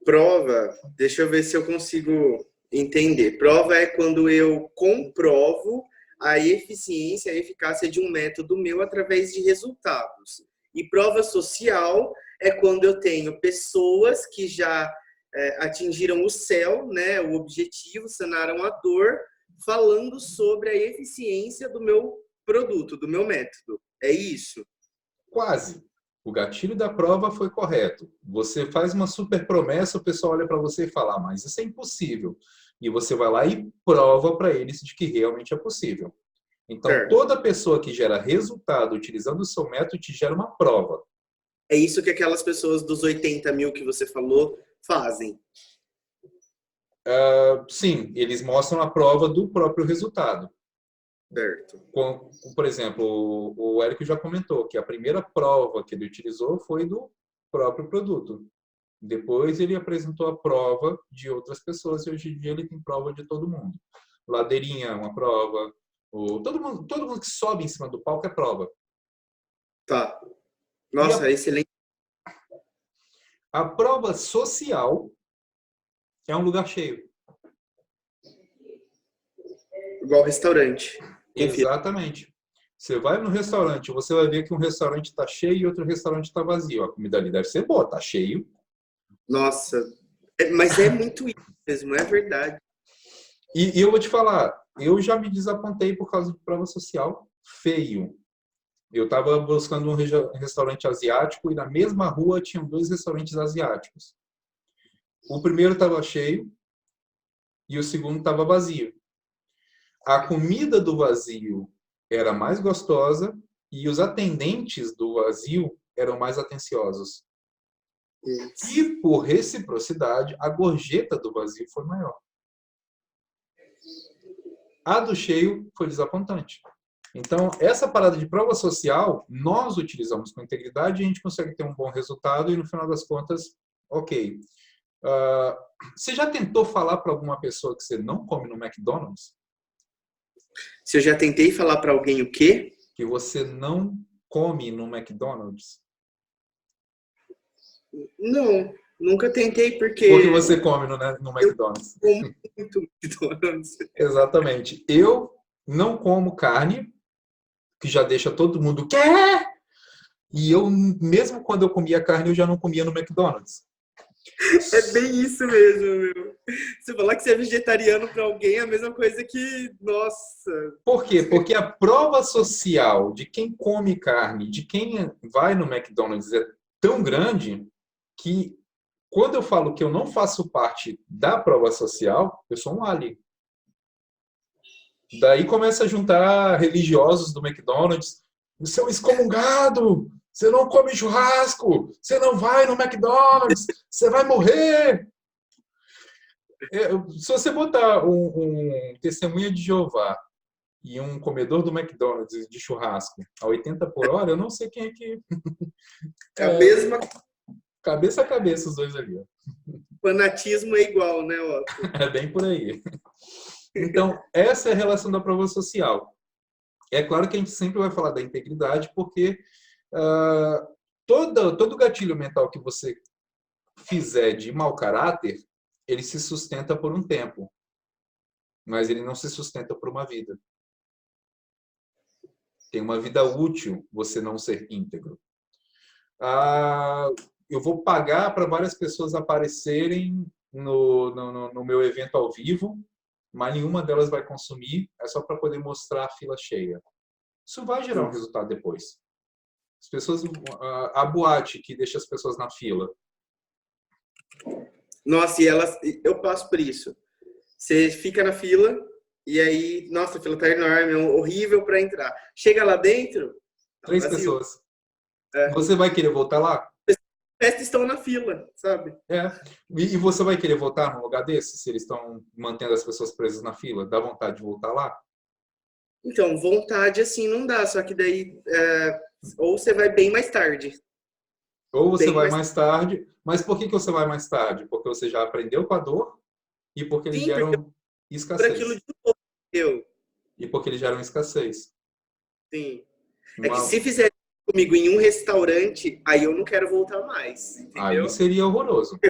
Prova, deixa eu ver se eu consigo entender. Prova é quando eu comprovo a eficiência, a eficácia de um método meu através de resultados. E prova social é quando eu tenho pessoas que já atingiram o céu, né, o objetivo, sanaram a dor, falando sobre a eficiência do meu produto, do meu método. É isso? Quase. O gatilho da prova foi correto. Você faz uma super promessa, o pessoal olha para você e fala: mas isso é impossível. E você vai lá e prova para eles de que realmente é possível. Então, toda pessoa que gera resultado utilizando o seu método te gera uma prova. É isso que aquelas pessoas dos 80 mil que você falou fazem. Sim, eles mostram a prova do próprio resultado. Certo. Por exemplo, o Érico já comentou que a primeira prova que ele utilizou foi do próprio produto. Depois ele apresentou a prova de outras pessoas e hoje em dia ele tem prova de todo mundo. Ladeirinha é uma prova. Todo mundo que sobe em cima do palco é prova. Tá. E Nossa, excelente. a prova social é um lugar cheio. Igual restaurante. Confia. Exatamente. Você vai no restaurante, você vai ver que um restaurante está cheio e outro restaurante está vazio. A comida ali deve ser boa, está cheio. Nossa, mas é muito isso mesmo, é verdade. E eu vou te falar, eu já me desapontei por causa de prova social feio. Eu estava buscando um restaurante asiático e na mesma rua tinham 2 restaurantes asiáticos. O primeiro estava cheio e o segundo estava vazio. A comida do vazio era mais gostosa e os atendentes do vazio eram mais atenciosos. E, por reciprocidade, a gorjeta do vazio foi maior. A do cheio foi desapontante. Então, essa parada de prova social, nós utilizamos com integridade e a gente consegue ter um bom resultado e, no final das contas, ok. Você já tentou falar para alguma pessoa que você não come no McDonald's? Se eu já tentei falar para alguém o quê? Que você não come no McDonald's? Não, nunca tentei porque... Porque você come no McDonald's. Eu como muito McDonald's. Exatamente. Eu não como carne, que já deixa todo mundo quer. E eu, mesmo quando eu comia carne, eu já não comia no McDonald's. É bem isso mesmo, meu. Você falar que você é vegetariano para alguém é a mesma coisa que, nossa. Por quê? Porque a prova social de quem come carne, de quem vai no McDonald's é tão grande que quando eu falo que eu não faço parte da prova social, eu sou um alien. Daí começa a juntar religiosos do McDonald's. Você é um excomungado! Você não come churrasco! Você não vai no McDonald's! Você vai morrer! Se você botar um testemunha de Jeová e um comedor do McDonald's de churrasco a 80 por hora, eu não sei quem é que... É a mesma... Cabeça a cabeça os dois ali. Ó. Fanatismo é igual, né, Otto? É bem por aí. Então, essa é a relação da prova social. É claro que a gente sempre vai falar da integridade, porque todo gatilho mental que você fizer de mau caráter, ele se sustenta por um tempo, mas ele não se sustenta por uma vida. Tem uma vida útil você não ser íntegro. Eu vou pagar para várias pessoas aparecerem no meu evento ao vivo, mas nenhuma delas vai consumir, é só para poder mostrar a fila cheia. Isso vai gerar um resultado depois. As pessoas, a boate que deixa as pessoas na fila. Nossa, e elas, eu passo por isso. Você fica na fila e aí, nossa, a fila tá enorme, é horrível para entrar. Chega lá dentro, 3 vazio. pessoas. Você vai querer voltar lá? Os restos estão na fila, sabe? E você vai querer voltar num lugar desse, se eles estão mantendo as pessoas presas na fila? Dá vontade de voltar lá? Então, vontade assim não dá, só que daí ou você vai bem mais tarde. Ou você vai mais tarde, mas por que você vai mais tarde? Porque você já aprendeu com a dor e porque eles geram escassez. Por aquilo de novo, E porque eles geram escassez. Sim. É que se fizer comigo em um restaurante, aí eu não quero voltar mais, entendeu? Aí seria horroroso.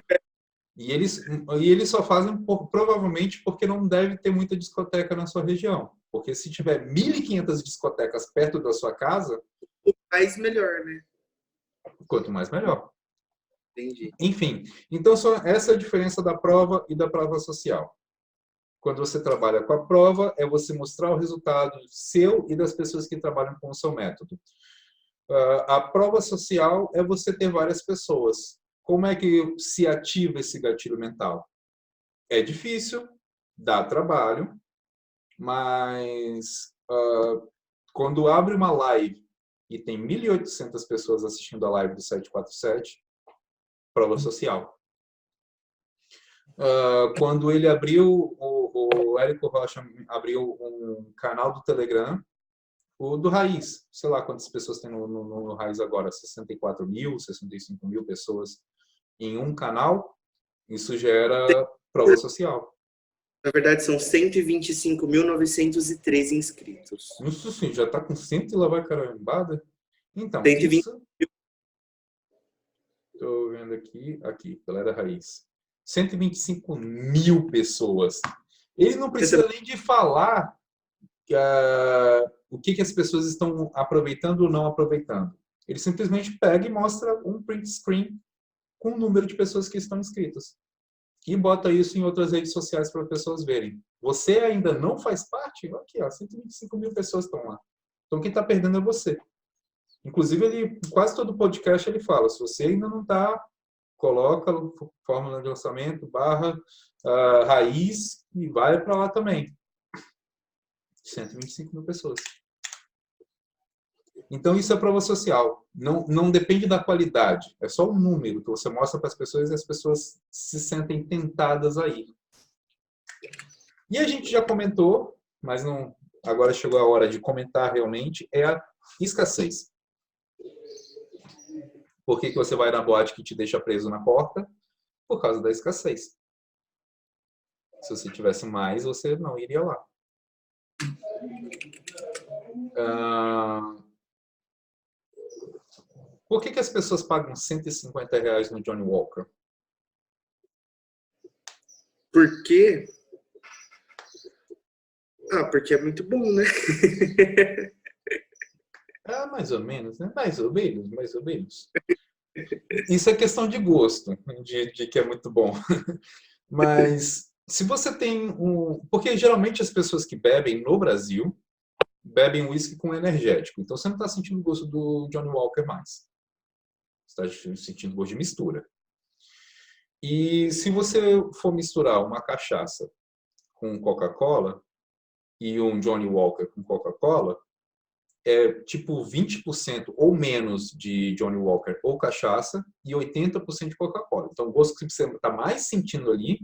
E eles só fazem provavelmente porque não deve ter muita discoteca na sua região. Porque se tiver 1.500 discotecas perto da sua casa... mais melhor, né? Quanto mais, melhor. Entendi. Enfim, então essa é a diferença da prova e da prova social. Quando você trabalha com a prova, é você mostrar o resultado seu e das pessoas que trabalham com o seu método. A prova social é você ter várias pessoas. Como é que se ativa esse gatilho mental? É difícil, dá trabalho, mas quando abre uma live e tem 1.800 pessoas assistindo a live do 747, prova social. Quando ele abriu o Érico Rocha abriu um canal do Telegram, o do Raiz. Sei lá quantas pessoas tem no Raiz agora, 64 mil, 65 mil pessoas em um canal. Isso gera prova social. Na verdade, são 125.903 inscritos. Isso sim, já está com 100 e lá vai carambada. Então, 120. isso... Estou vendo aqui, galera Raiz. 125 mil pessoas. Ele não precisa nem de falar o que as pessoas estão aproveitando ou não aproveitando. Ele simplesmente pega e mostra um print screen com o número de pessoas que estão inscritas. E bota isso em outras redes sociais para as pessoas verem. Você ainda não faz parte? Aqui, ó, 125 mil pessoas estão lá. Então, quem está perdendo é você. Inclusive, ele, quase todo podcast ele fala, se você ainda não está, coloca fórmula de lançamento, raiz e vai para lá também. 125 mil pessoas. Então, isso é prova social. Não depende da qualidade. É só um número que você mostra para as pessoas e as pessoas se sentem tentadas a ir. E a gente já comentou, mas não, agora chegou a hora de comentar realmente, é a escassez. Por que você vai na boate que te deixa preso na porta? Por causa da escassez. Se você tivesse mais, você não iria lá. Por que as pessoas pagam R$150 no Johnny Walker? Por quê? Porque é muito bom, né? Mais ou menos, né? Mais ou menos, mais ou menos. Isso é questão de gosto, de que é muito bom. Mas se você tem porque geralmente as pessoas que bebem no Brasil bebem uísque com energético. Então você não está sentindo o gosto do Johnny Walker mais. Você está sentindo gosto de mistura. E se você for misturar uma cachaça com Coca-Cola e um Johnny Walker com Coca-Cola, é tipo 20% ou menos de Johnny Walker ou cachaça e 80% de Coca-Cola. Então o gosto que você está mais sentindo ali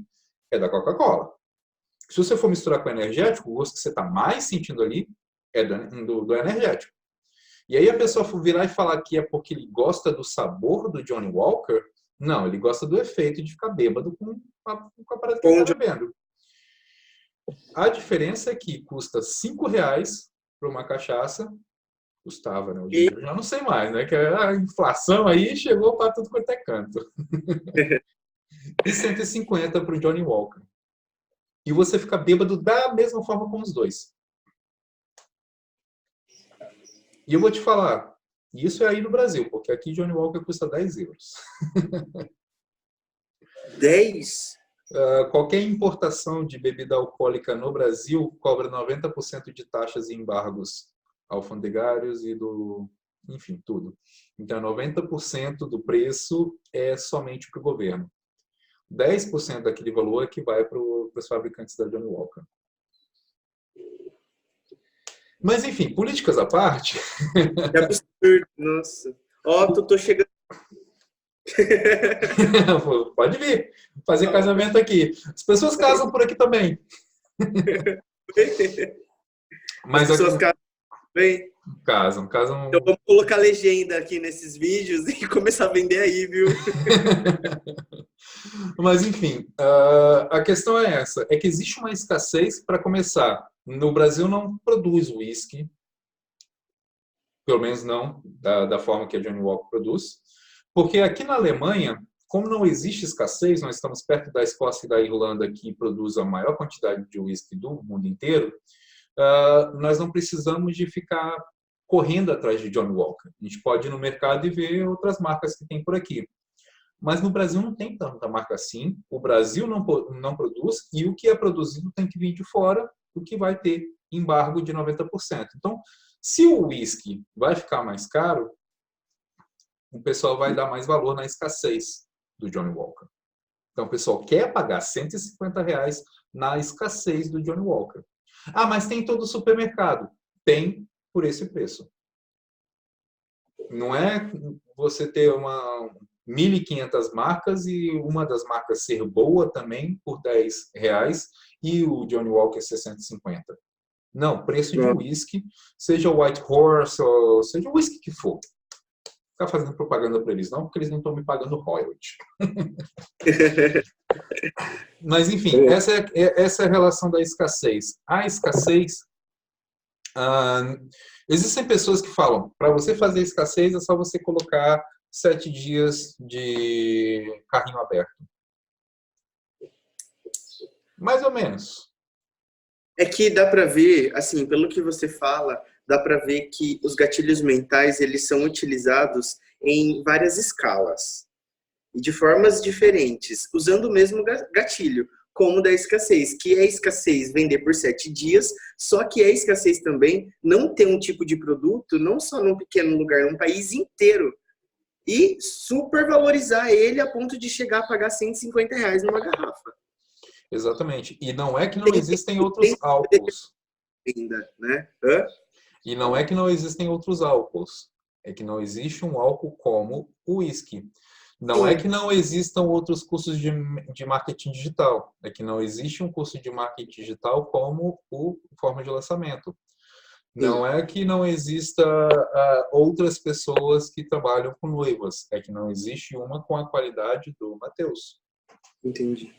é da Coca-Cola. Se você for misturar com energético, o gosto que você está mais sentindo ali é do energético. E aí a pessoa virar e falar que é porque ele gosta do sabor do Johnny Walker, não, ele gosta do efeito de ficar bêbado com a parada que ele está bebendo. A diferença é que custa R$5 para uma cachaça, custava, né? Hoje eu já não sei mais, né? Que a inflação aí chegou para tudo quanto é canto. E 150 para o Johnny Walker. E você fica bêbado da mesma forma com os dois. E eu vou te falar, isso é aí no Brasil, porque aqui Johnny Walker custa €10. 10? Qualquer importação de bebida alcoólica no Brasil cobra 90% de taxas e embargos alfandegários e enfim, tudo. Então, 90% do preço é somente para o governo. 10% daquele valor é que vai para os fabricantes da Johnny Walker. Mas, enfim, políticas à parte... É absurdo, nossa. Tô chegando. Pode vir, fazer casamento aqui. As pessoas casam por aqui também. Mas as pessoas casam bem? Casam. Então vamos colocar legenda aqui nesses vídeos e começar a vender aí, viu? Mas, enfim, a questão é essa. É que existe uma escassez para começar. No Brasil não produz uísque. Pelo menos não da forma que a Johnny Walker produz. Porque aqui na Alemanha, como não existe escassez, nós estamos perto da Escócia e da Irlanda, que produz a maior quantidade de uísque do mundo inteiro, nós não precisamos de ficar correndo atrás de Johnny Walker. A gente pode ir no mercado e ver outras marcas que tem por aqui. Mas no Brasil não tem tanta marca assim. O Brasil não produz e o que é produzido tem que vir de fora, o que vai ter embargo de 90%. Então, se o uísque vai ficar mais caro, o pessoal vai dar mais valor na escassez do Johnny Walker. Então, o pessoal quer pagar R$150 na escassez do Johnny Walker. Mas tem em todo o supermercado. Tem por esse preço. Não é você ter 1.500 marcas e uma das marcas ser boa também por R$10 e o Johnny Walker 650. Não, preço de whisky, seja White Horse ou seja o whisky que for. Ficar fazendo propaganda para eles não, porque eles não estão me pagando royalty. Mas, enfim, essa é a relação da escassez. A escassez, existem pessoas que falam, para você fazer escassez é só você colocar 7 dias de carrinho aberto. Mais ou menos. É que dá para ver, assim, pelo que você fala, dá para ver que os gatilhos mentais, eles são utilizados em várias escalas e de formas diferentes, usando o mesmo gatilho, como da escassez, que é a escassez vender por 7 dias, só que é escassez também não ter um tipo de produto, não só num pequeno lugar, num país inteiro, e supervalorizar ele a ponto de chegar a pagar R$150 numa garrafa. Exatamente. E não é que não existem outros álcools. Ainda, né? E não é que não existem outros álcools. É que não existe um álcool como o whisky. Não é que não existam outros cursos de marketing digital. É que não existe um curso de marketing digital como o Forma de Lançamento. Não é que não exista outras pessoas que trabalham com noivas. É que não existe uma com a qualidade do Matheus. Entendi.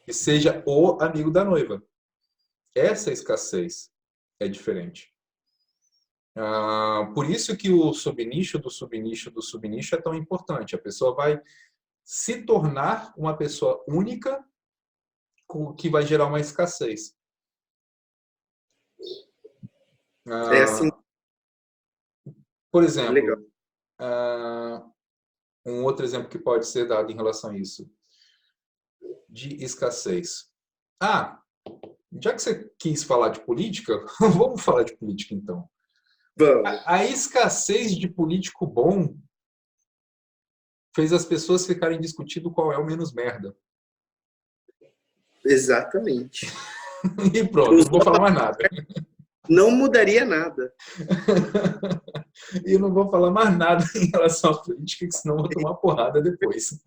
Que seja o amigo da noiva. Essa escassez é diferente. Por isso que o subnicho do subnicho do subnicho é tão importante. A pessoa vai se tornar uma pessoa única que vai gerar uma escassez. É assim. Por exemplo, legal. Um outro exemplo que pode ser dado em relação a isso. De escassez. Já que você quis falar de política, vamos falar de política então. A escassez de político bom fez as pessoas ficarem discutindo qual é o menos merda. Exatamente. E pronto, não vou falar mais nada. Não mudaria nada. E eu não vou falar mais nada em relação à política, que senão eu vou tomar porrada depois.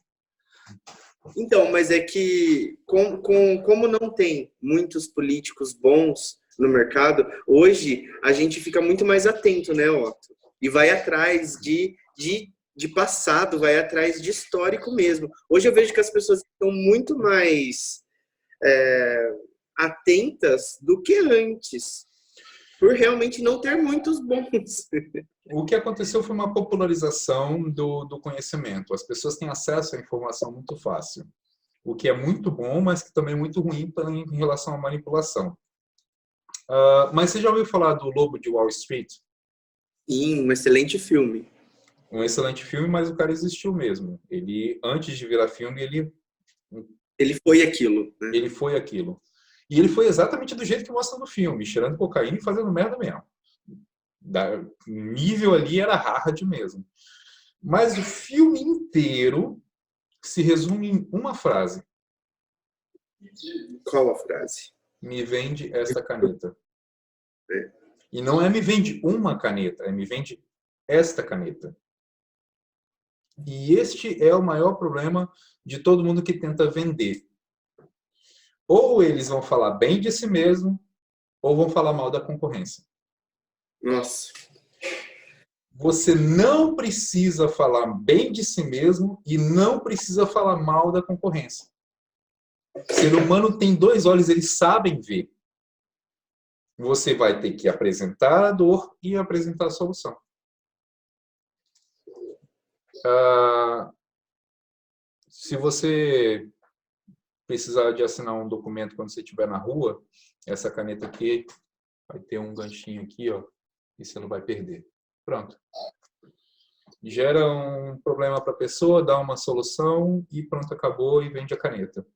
Então, mas é que como não tem muitos políticos bons no mercado, hoje a gente fica muito mais atento, né, Otto? E vai atrás de passado, vai atrás de histórico mesmo. Hoje eu vejo que as pessoas estão muito mais atentas do que antes, por realmente não ter muitos bons. O que aconteceu foi uma popularização do conhecimento. As pessoas têm acesso à informação muito fácil. O que é muito bom, mas que também é muito ruim em relação à manipulação. Mas você já ouviu falar do Lobo de Wall Street? Sim, um excelente filme. Um excelente filme, mas o cara existiu mesmo. Ele, antes de virar filme, ele foi aquilo. Né? Ele foi aquilo. E ele foi exatamente do jeito que mostra no filme, cheirando cocaína e fazendo merda mesmo. O nível ali era hard mesmo. Mas o filme inteiro se resume em uma frase. Qual a frase? Me vende esta caneta. E não é me vende uma caneta, é me vende esta caneta. E este é o maior problema de todo mundo que tenta vender. Ou eles vão falar bem de si mesmo, ou vão falar mal da concorrência. Nossa. Você não precisa falar bem de si mesmo e não precisa falar mal da concorrência. O ser humano tem 2 olhos, eles sabem ver. Você vai ter que apresentar a dor e apresentar a solução. Se você precisar de assinar um documento quando você estiver na rua, essa caneta aqui vai ter um ganchinho aqui, ó, e você não vai perder. Pronto. Gera um problema para a pessoa, dá uma solução e pronto, acabou e vende a caneta.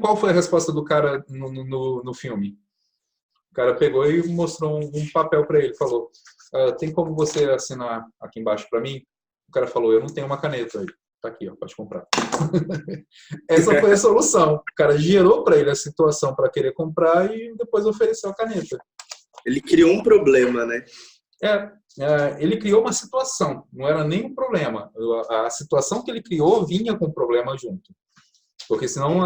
Qual foi a resposta do cara no filme? O cara pegou e mostrou um papel para ele, falou, tem como você assinar aqui embaixo para mim? O cara falou, eu não tenho uma caneta. Tá aqui, ó, pode comprar. Essa foi a solução. O cara gerou para ele a situação para querer comprar e depois ofereceu a caneta. Ele criou um problema, né? Ele criou uma situação, não era nem um problema. A situação que ele criou vinha com problema junto. Porque senão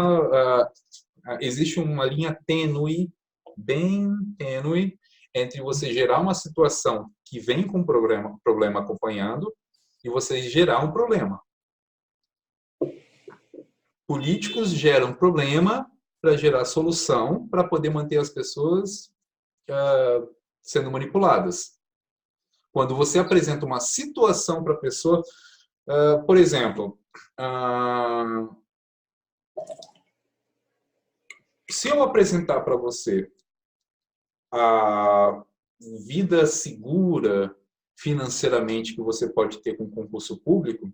existe uma linha tênue, bem tênue, entre você gerar uma situação que vem com problema acompanhando e você gerar um problema. Políticos geram problema para gerar solução, para poder manter as pessoas sendo manipuladas. Quando você apresenta uma situação para a pessoa, por exemplo, se eu apresentar para você a vida segura financeiramente que você pode ter com concurso público,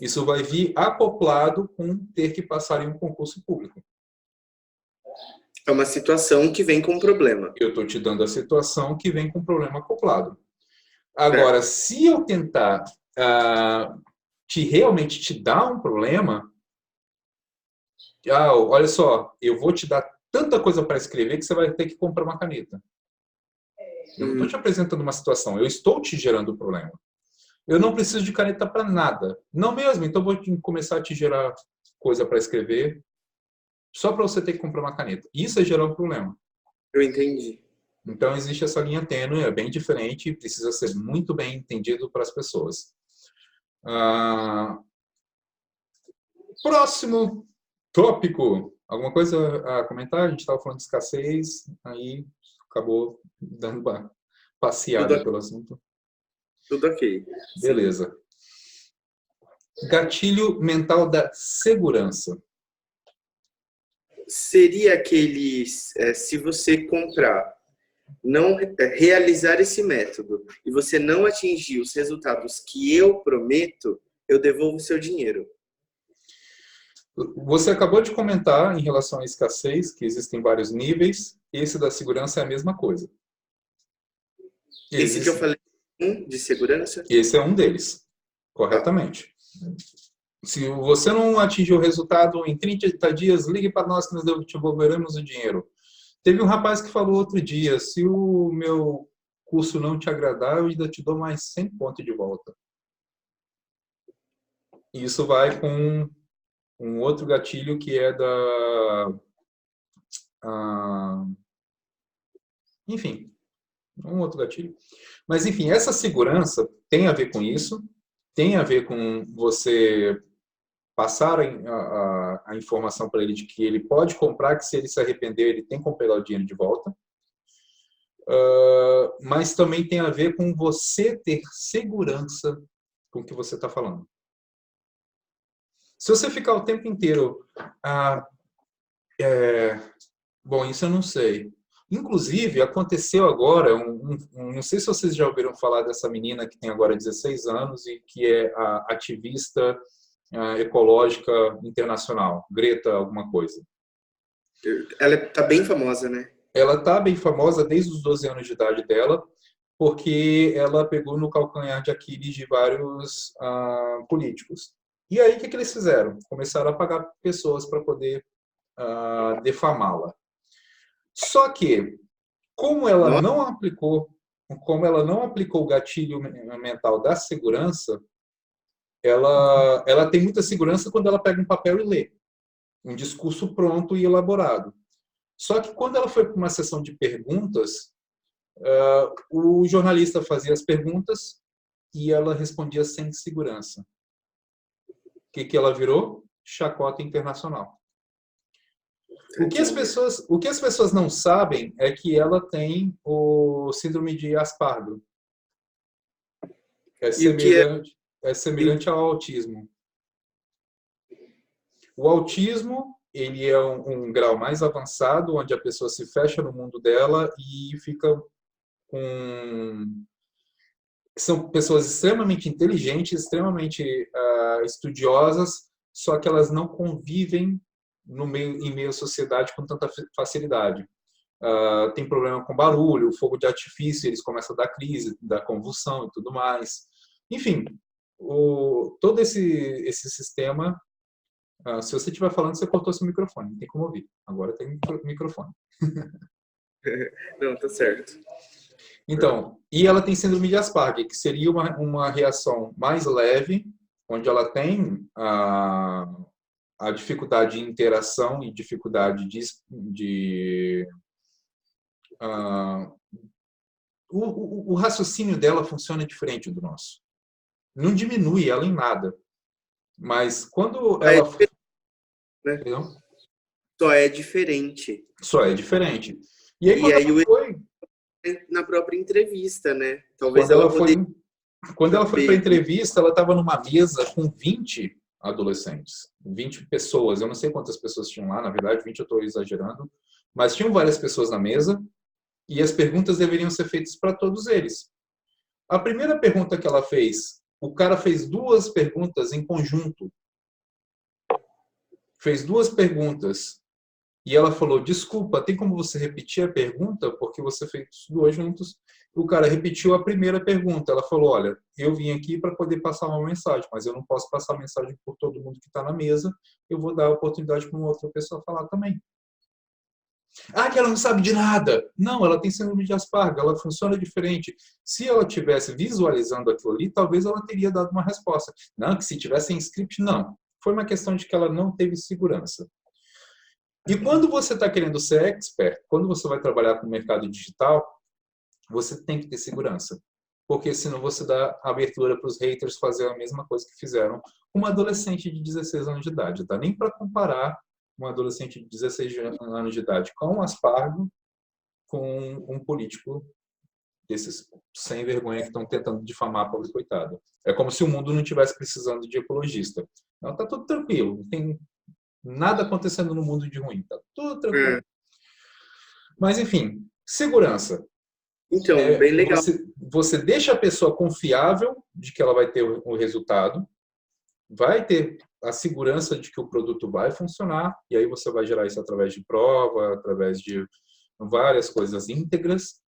isso vai vir acoplado com ter que passar em um concurso público. É uma situação que vem com problema. Eu estou te dando a situação que vem com problema acoplado. Agora, se eu tentar realmente te dar um problema, olha só, eu vou te dar tanta coisa para escrever que você vai ter que comprar uma caneta. Eu não estou te apresentando uma situação, eu estou te gerando um problema. Eu não preciso de caneta para nada. Não mesmo, então vou começar a te gerar coisa para escrever só para você ter que comprar uma caneta. Isso é gerar um problema. Eu entendi. Então existe essa linha tênue, é bem diferente, precisa ser muito bem entendido para as pessoas. Próximo tópico. Alguma coisa a comentar? A gente estava falando de escassez, aí acabou dando uma passeada pelo assunto. Tudo ok. Beleza. Gatilho mental da segurança. Seria aqueles, se você comprar, não realizar esse método e você não atingir os resultados que eu prometo, eu devolvo o seu dinheiro. Você acabou de comentar em relação à escassez, que existem vários níveis. Esse da segurança é a mesma coisa. Esse que eu falei de segurança? Esse é um deles, corretamente. Se você não atingiu o resultado em 30 dias, ligue para nós que nós devolveremos o dinheiro. Teve um rapaz que falou outro dia, se o meu curso não te agradar, eu ainda te dou mais 100 pontos de volta. Isso vai com um outro gatilho que é enfim, um outro gatilho. Mas, enfim, essa segurança tem a ver com isso, tem a ver com você passar a informação para ele de que ele pode comprar, que se ele se arrepender, ele tem como pegar o dinheiro de volta. Mas também tem a ver com você ter segurança com o que você está falando. Se você ficar o tempo inteiro... bom, isso eu não sei. Inclusive, aconteceu agora, não sei se vocês já ouviram falar dessa menina que tem agora 16 anos e que é a ativista ecológica internacional, Greta alguma coisa. Ela está bem famosa, né? Ela está bem famosa desde os 12 anos de idade dela, porque ela pegou no calcanhar de Aquiles de vários políticos. E aí, o que eles fizeram? Começaram a pagar pessoas para poder defamá-la. Só que, como ela não aplicou o gatilho mental da segurança, ela tem muita segurança quando ela pega um papel e lê um discurso pronto e elaborado. Só que quando ela foi para uma sessão de perguntas, o jornalista fazia as perguntas e ela respondia sem segurança. O que ela virou? Chacota internacional. O que as pessoas não sabem é que ela tem o síndrome de Asperger. É semelhante ao autismo. O autismo, ele é um grau mais avançado, onde a pessoa se fecha no mundo dela e fica com... São pessoas extremamente inteligentes, extremamente estudiosas, só que elas não convivem em meio à sociedade com tanta facilidade. Tem problema com barulho, fogo de artifício, eles começam a dar crise, dar convulsão e tudo mais. Enfim, todo esse sistema, se você estiver falando, você cortou seu microfone, não tem como ouvir. Agora tem microfone. Não, tá certo. Então, e ela tem síndrome de Asperger, que seria uma reação mais leve, onde ela tem a dificuldade de interação e dificuldade ah, o raciocínio dela funciona diferente do nosso. Não diminui ela em nada. Mas quando É, ela... né? Perdão? Só é diferente. Só é diferente. E aí, E aí na própria entrevista, né? Talvez quando ela ela poderia foi, quando ela foi para a saber. entrevista, ela estava numa mesa com 20 adolescentes, 20 pessoas. Eu não sei quantas pessoas tinham lá, na verdade, 20 eu estou exagerando, mas tinham várias pessoas na mesa e as perguntas deveriam ser feitas para todos eles. A primeira pergunta que ela fez, o cara fez duas perguntas em conjunto. Fez duas perguntas. E ela falou, desculpa, tem como você repetir a pergunta? Porque você fez duas juntos. O cara repetiu a primeira pergunta. Ela falou, olha, eu vim aqui para poder passar uma mensagem, mas eu não posso passar a mensagem por todo mundo que está na mesa. Eu vou dar a oportunidade para uma outra pessoa falar também. Ah, que ela não sabe de nada. Não, ela tem síndrome de Asperger, ela funciona diferente. Se ela tivesse visualizando aquilo ali, talvez ela teria dado uma resposta. Não, que se tivesse em script, não. Foi uma questão de que ela não teve segurança. E quando você está querendo ser expert, quando você vai trabalhar com o mercado digital, você tem que ter segurança. Porque senão você dá abertura para os haters fazer a mesma coisa que fizeram com uma adolescente de 16 anos de idade. Não dá nem para comparar um adolescente de 16 anos de idade com um Aspargo com um político desses sem vergonha que estão tentando difamar a pobre coitada. É como se o mundo não tivesse precisando de ecologista. Não, está tudo tranquilo. Não tem nada acontecendo no mundo de ruim. Está tudo tranquilo. Mas, enfim, segurança. Então, bem legal. Você deixa a pessoa confiável de que ela vai ter o resultado, vai ter a segurança de que o produto vai funcionar, e aí você vai gerar isso através de prova, através de várias coisas íntegras,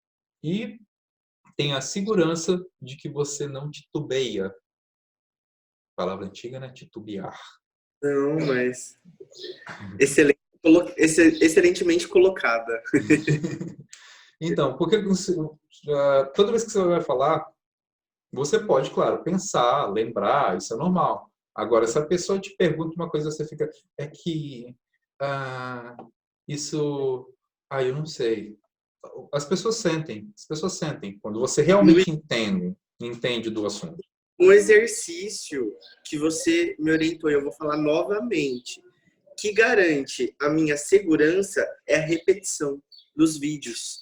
e tem a segurança de que você não titubeia. Palavra antiga, né? Titubear. Não, mas excelentemente colocada. Então, porque toda vez que você vai falar, você pode, claro, pensar, lembrar, isso é normal. Agora, se a pessoa te pergunta uma coisa, você fica, é que isso, eu não sei. As pessoas sentem. Quando você realmente entende do assunto. Um exercício que você me orientou, e eu vou falar novamente, que garante a minha segurança é a repetição dos vídeos.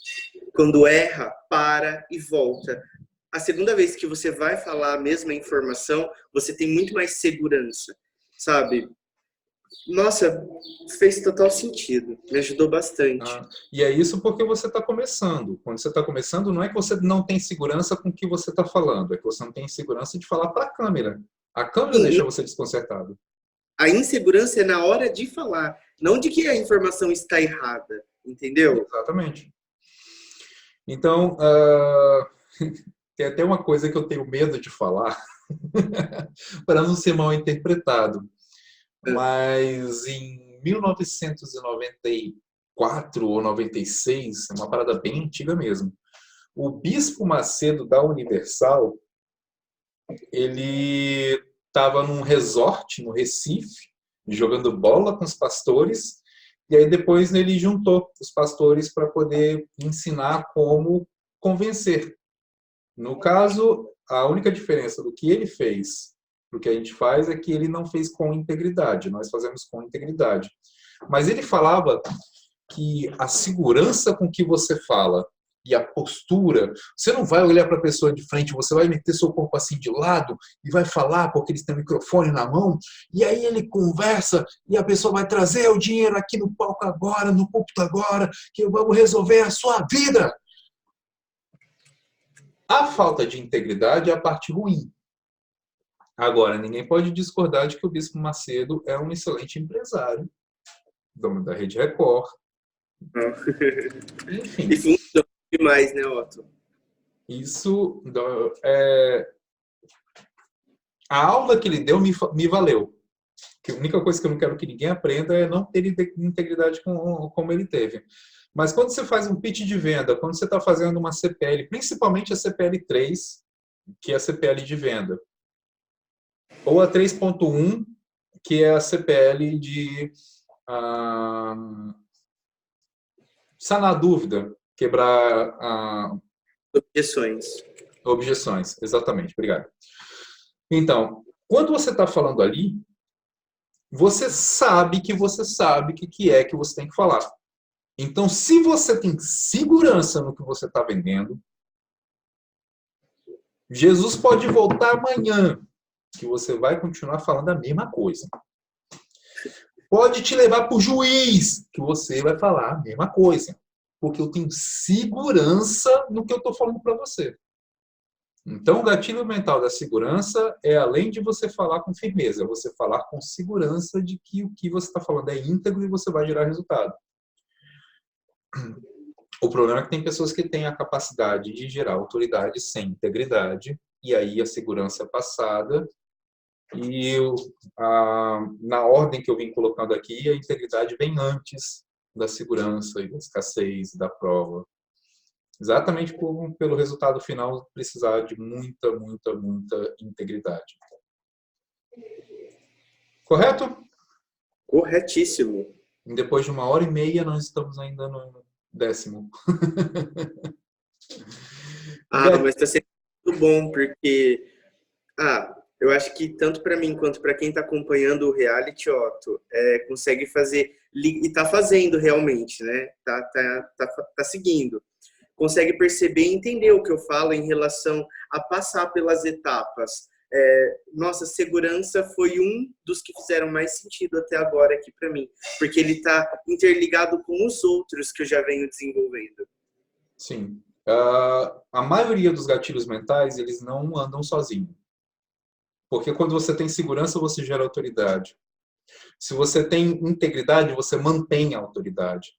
Quando erra, para e volta. A segunda vez que você vai falar a mesma informação, você tem muito mais segurança, sabe? Nossa, fez total sentido. Me ajudou bastante. E é isso porque você está começando. Quando você está começando, não é que você não tem segurança com o que você está falando, é que você não tem segurança de falar para a câmera. A câmera deixa você desconcertado. A insegurança é na hora de falar, não de que a informação está errada, entendeu? Exatamente. Então, tem até uma coisa que eu tenho medo de falar, para não ser mal interpretado. Mas em 1994 ou 96, é uma parada bem antiga mesmo, o Bispo Macedo da Universal, ele estava num resort no Recife, jogando bola com os pastores, e aí depois ele juntou os pastores para poder ensinar como convencer. No caso, a única diferença do que ele fez para o que a gente faz é que ele não fez com integridade, nós fazemos com integridade. Mas ele falava que a segurança com que você fala e a postura, você não vai olhar para a pessoa de frente, você vai meter seu corpo assim de lado e vai falar porque eles têm o microfone na mão, e aí ele conversa e a pessoa vai trazer o dinheiro aqui no palco agora, no púlpito agora, que vamos resolver a sua vida. A falta de integridade é a parte ruim. Agora, ninguém pode discordar de que o Bispo Macedo é um excelente empresário, dono da Rede Record. Enfim. E funciona demais, né, Otto? Isso a aula que ele deu me valeu. Que a única coisa que eu não quero que ninguém aprenda é não ter integridade como ele teve. Mas quando você faz um pitch de venda, quando você está fazendo uma CPL, principalmente a CPL 3, que é a CPL de venda, ou a 3.1, que é a CPL de sanar dúvida, quebrar Objeções. objeções. Exatamente, obrigado. Então, quando você está falando ali, você sabe o que é que você tem que falar. Então, se você tem segurança no que você está vendendo, Jesus pode voltar amanhã, que você vai continuar falando a mesma coisa. Pode te levar para o juiz, que você vai falar a mesma coisa. Porque eu tenho segurança no que eu estou falando para você. Então, o gatilho mental da segurança é, além de você falar com firmeza, você falar com segurança de que o que você está falando é íntegro e você vai gerar resultado. O problema é que tem pessoas que têm a capacidade de gerar autoridade sem integridade, e aí a segurança é passada, e na ordem que eu vim colocando aqui, a integridade vem antes da segurança e da escassez da prova. Exatamente pelo resultado final precisar de muita integridade. Correto? Corretíssimo. E depois de 1h30, nós estamos ainda no 10º. Mas está sendo muito bom, porque eu acho que tanto para mim quanto para quem está acompanhando o reality, Otto, consegue fazer, e está fazendo realmente, né? Tá seguindo. Consegue perceber e entender o que eu falo em relação a passar pelas etapas. Nossa, segurança foi um dos que fizeram mais sentido até agora aqui para mim, porque ele está interligado com os outros que eu já venho desenvolvendo. Sim. A maioria dos gatilhos mentais, eles não andam sozinhos. Porque quando você tem segurança, você gera autoridade. Se você tem integridade, você mantém a autoridade.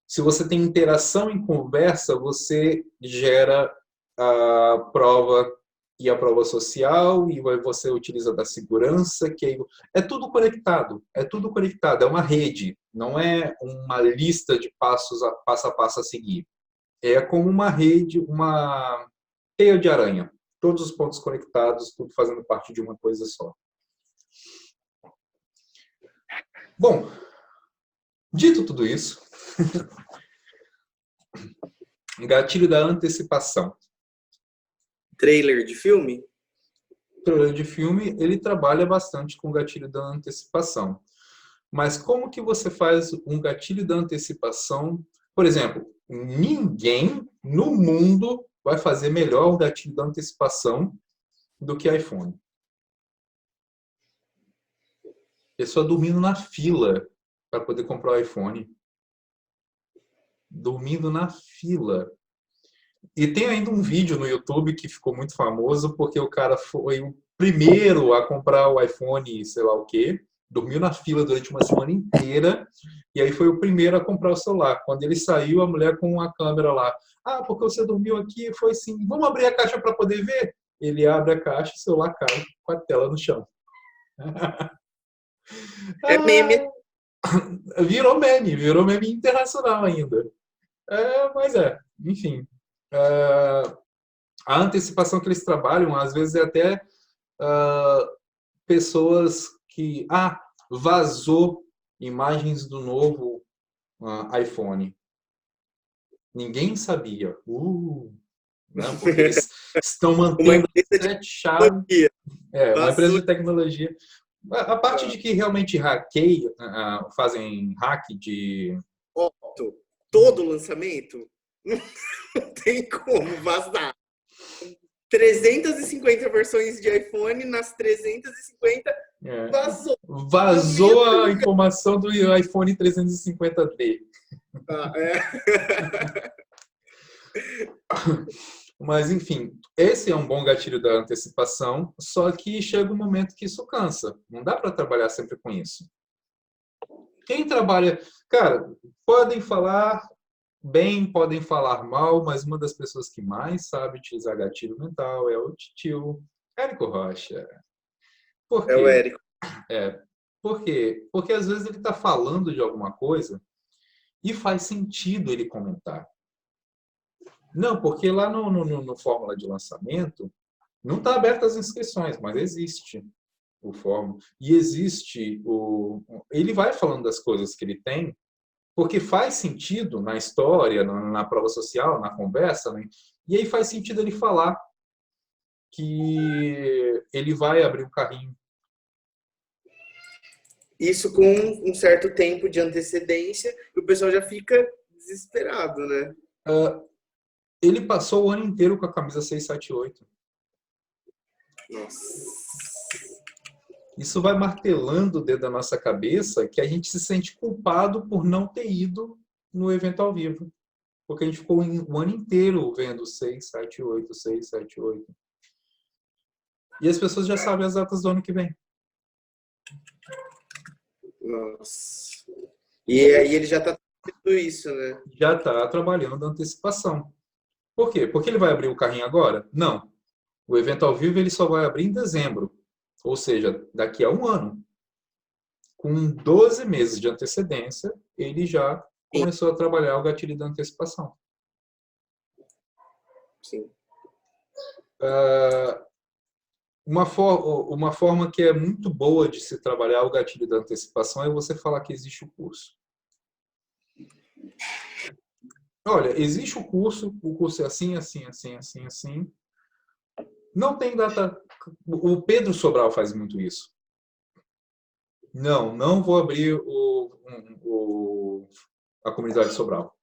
Se você tem interação em conversa, você gera a prova e a prova social, e você utiliza da segurança, que é tudo conectado, é uma rede, não é uma lista de passos passo a passo a seguir. É como uma rede, uma teia de aranha, todos os pontos conectados, tudo fazendo parte de uma coisa só. Bom, dito tudo isso, gatilho da antecipação. Trailer de filme? Trailer de filme, ele trabalha bastante com o gatilho da antecipação. Mas como que você faz um gatilho da antecipação? Por exemplo, ninguém no mundo vai fazer melhor o gatilho da antecipação do que iPhone. Pessoa dormindo na fila para poder comprar o iPhone. Dormindo na fila. E tem ainda um vídeo no YouTube que ficou muito famoso porque o cara foi o primeiro a comprar o iPhone, sei lá o quê, dormiu na fila durante uma semana inteira e aí foi o primeiro a comprar o celular. Quando ele saiu, a mulher com a câmera lá. Porque você dormiu aqui? Foi assim, vamos abrir a caixa para poder ver? Ele abre a caixa e o celular cai com a tela no chão. É meme. Virou meme internacional ainda. Mas enfim. A antecipação que eles trabalham, às vezes, é até pessoas que... vazou imagens do novo iPhone. Ninguém sabia. Não, porque eles estão mantendo sete chaves. Uma empresa de tecnologia. A parte de que realmente hackeiam, fazem hack de... Todo lançamento? Não tem como vazar. 350 versões de iPhone, nas 350 vazou. Vazou a informação do iPhone 350D. Mas, enfim, esse é um bom gatilho da antecipação, só que chega um momento que isso cansa. Não dá para trabalhar sempre com isso. Quem trabalha... Cara, podem falar bem, podem falar mal, mas uma das pessoas que mais sabe utilizar gatilho mental é o tio Érico Rocha. Por quê? É o Érico. Por quê? Porque às vezes ele está falando de alguma coisa E faz sentido ele comentar. Não, porque lá no Fórmula de Lançamento, não está aberto as inscrições, mas existe o Fórmula. E existe ele vai falando das coisas que ele tem, porque faz sentido na história, na prova social, na conversa, né? E aí faz sentido ele falar que ele vai abrir um carrinho. Isso com um certo tempo de antecedência, e o pessoal já fica desesperado, né? Ele passou o ano inteiro com a camisa 678. Nossa. Isso vai martelando dentro da nossa cabeça que a gente se sente culpado por não ter ido no evento ao vivo. Porque a gente ficou o ano inteiro vendo 678, 678. E as pessoas já sabem as datas do ano que vem. Nossa. E aí ele já está fazendo isso, né? Já está trabalhando a antecipação. Por quê? Porque ele vai abrir o carrinho agora? Não. O evento ao vivo ele só vai abrir em dezembro. Ou seja, daqui a um ano. Com 12 meses de antecedência, ele já começou a trabalhar o gatilho da antecipação. Sim. Uma forma que é muito boa de se trabalhar o gatilho da antecipação é você falar que existe o curso. Olha, existe o curso é assim, assim, assim, assim, assim. Não tem data. O Pedro Sobral faz muito isso. Não vou abrir a comunidade Sobral.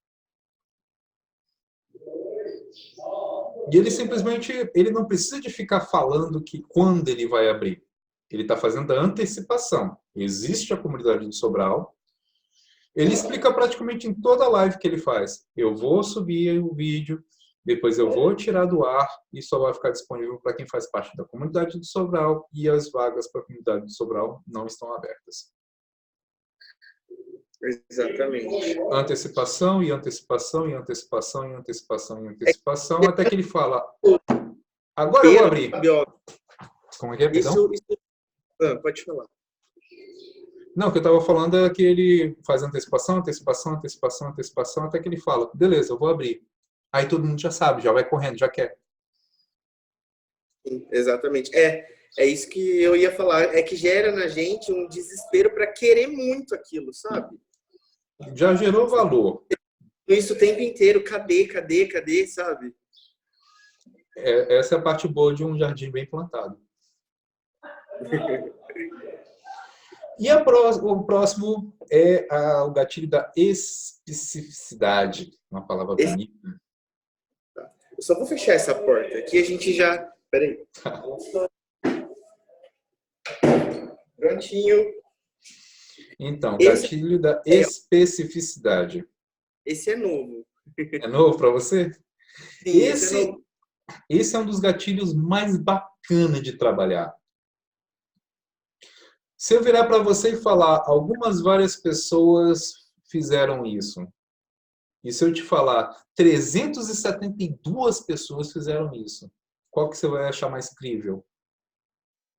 E ele simplesmente ele não precisa de ficar falando que quando ele vai abrir. Ele está fazendo a antecipação. Existe a comunidade do Sobral. Ele explica praticamente em toda live que ele faz. Eu vou subir o vídeo, depois eu vou tirar do ar e só vai ficar disponível para quem faz parte da comunidade do Sobral e as vagas para a comunidade do Sobral não estão abertas. Exatamente. Antecipação e antecipação e antecipação e antecipação e antecipação, até que ele fala, agora eu vou abrir. Como é que é, perdão? Pode falar. Não, o que eu estava falando é que ele faz antecipação, antecipação, antecipação, antecipação, até que ele fala, beleza, eu vou abrir. Aí todo mundo já sabe, já vai correndo, já quer. Sim, exatamente. É isso que eu ia falar. É que gera na gente um desespero para querer muito aquilo, sabe? Já gerou valor. Isso o tempo inteiro. Cadê, sabe? Essa é a parte boa de um jardim bem plantado. E o próximo é o gatilho da especificidade. Uma palavra bonita. Eu só vou fechar essa porta. Aqui a gente já... Peraí. Prontinho. Então, gatilho da especificidade. Esse é novo. É novo para você? Sim, esse é novo. Esse é um dos gatilhos mais bacanas de trabalhar. Se eu virar para você e falar, várias pessoas fizeram isso. E se eu te falar, 372 pessoas fizeram isso. Qual que você vai achar mais crível?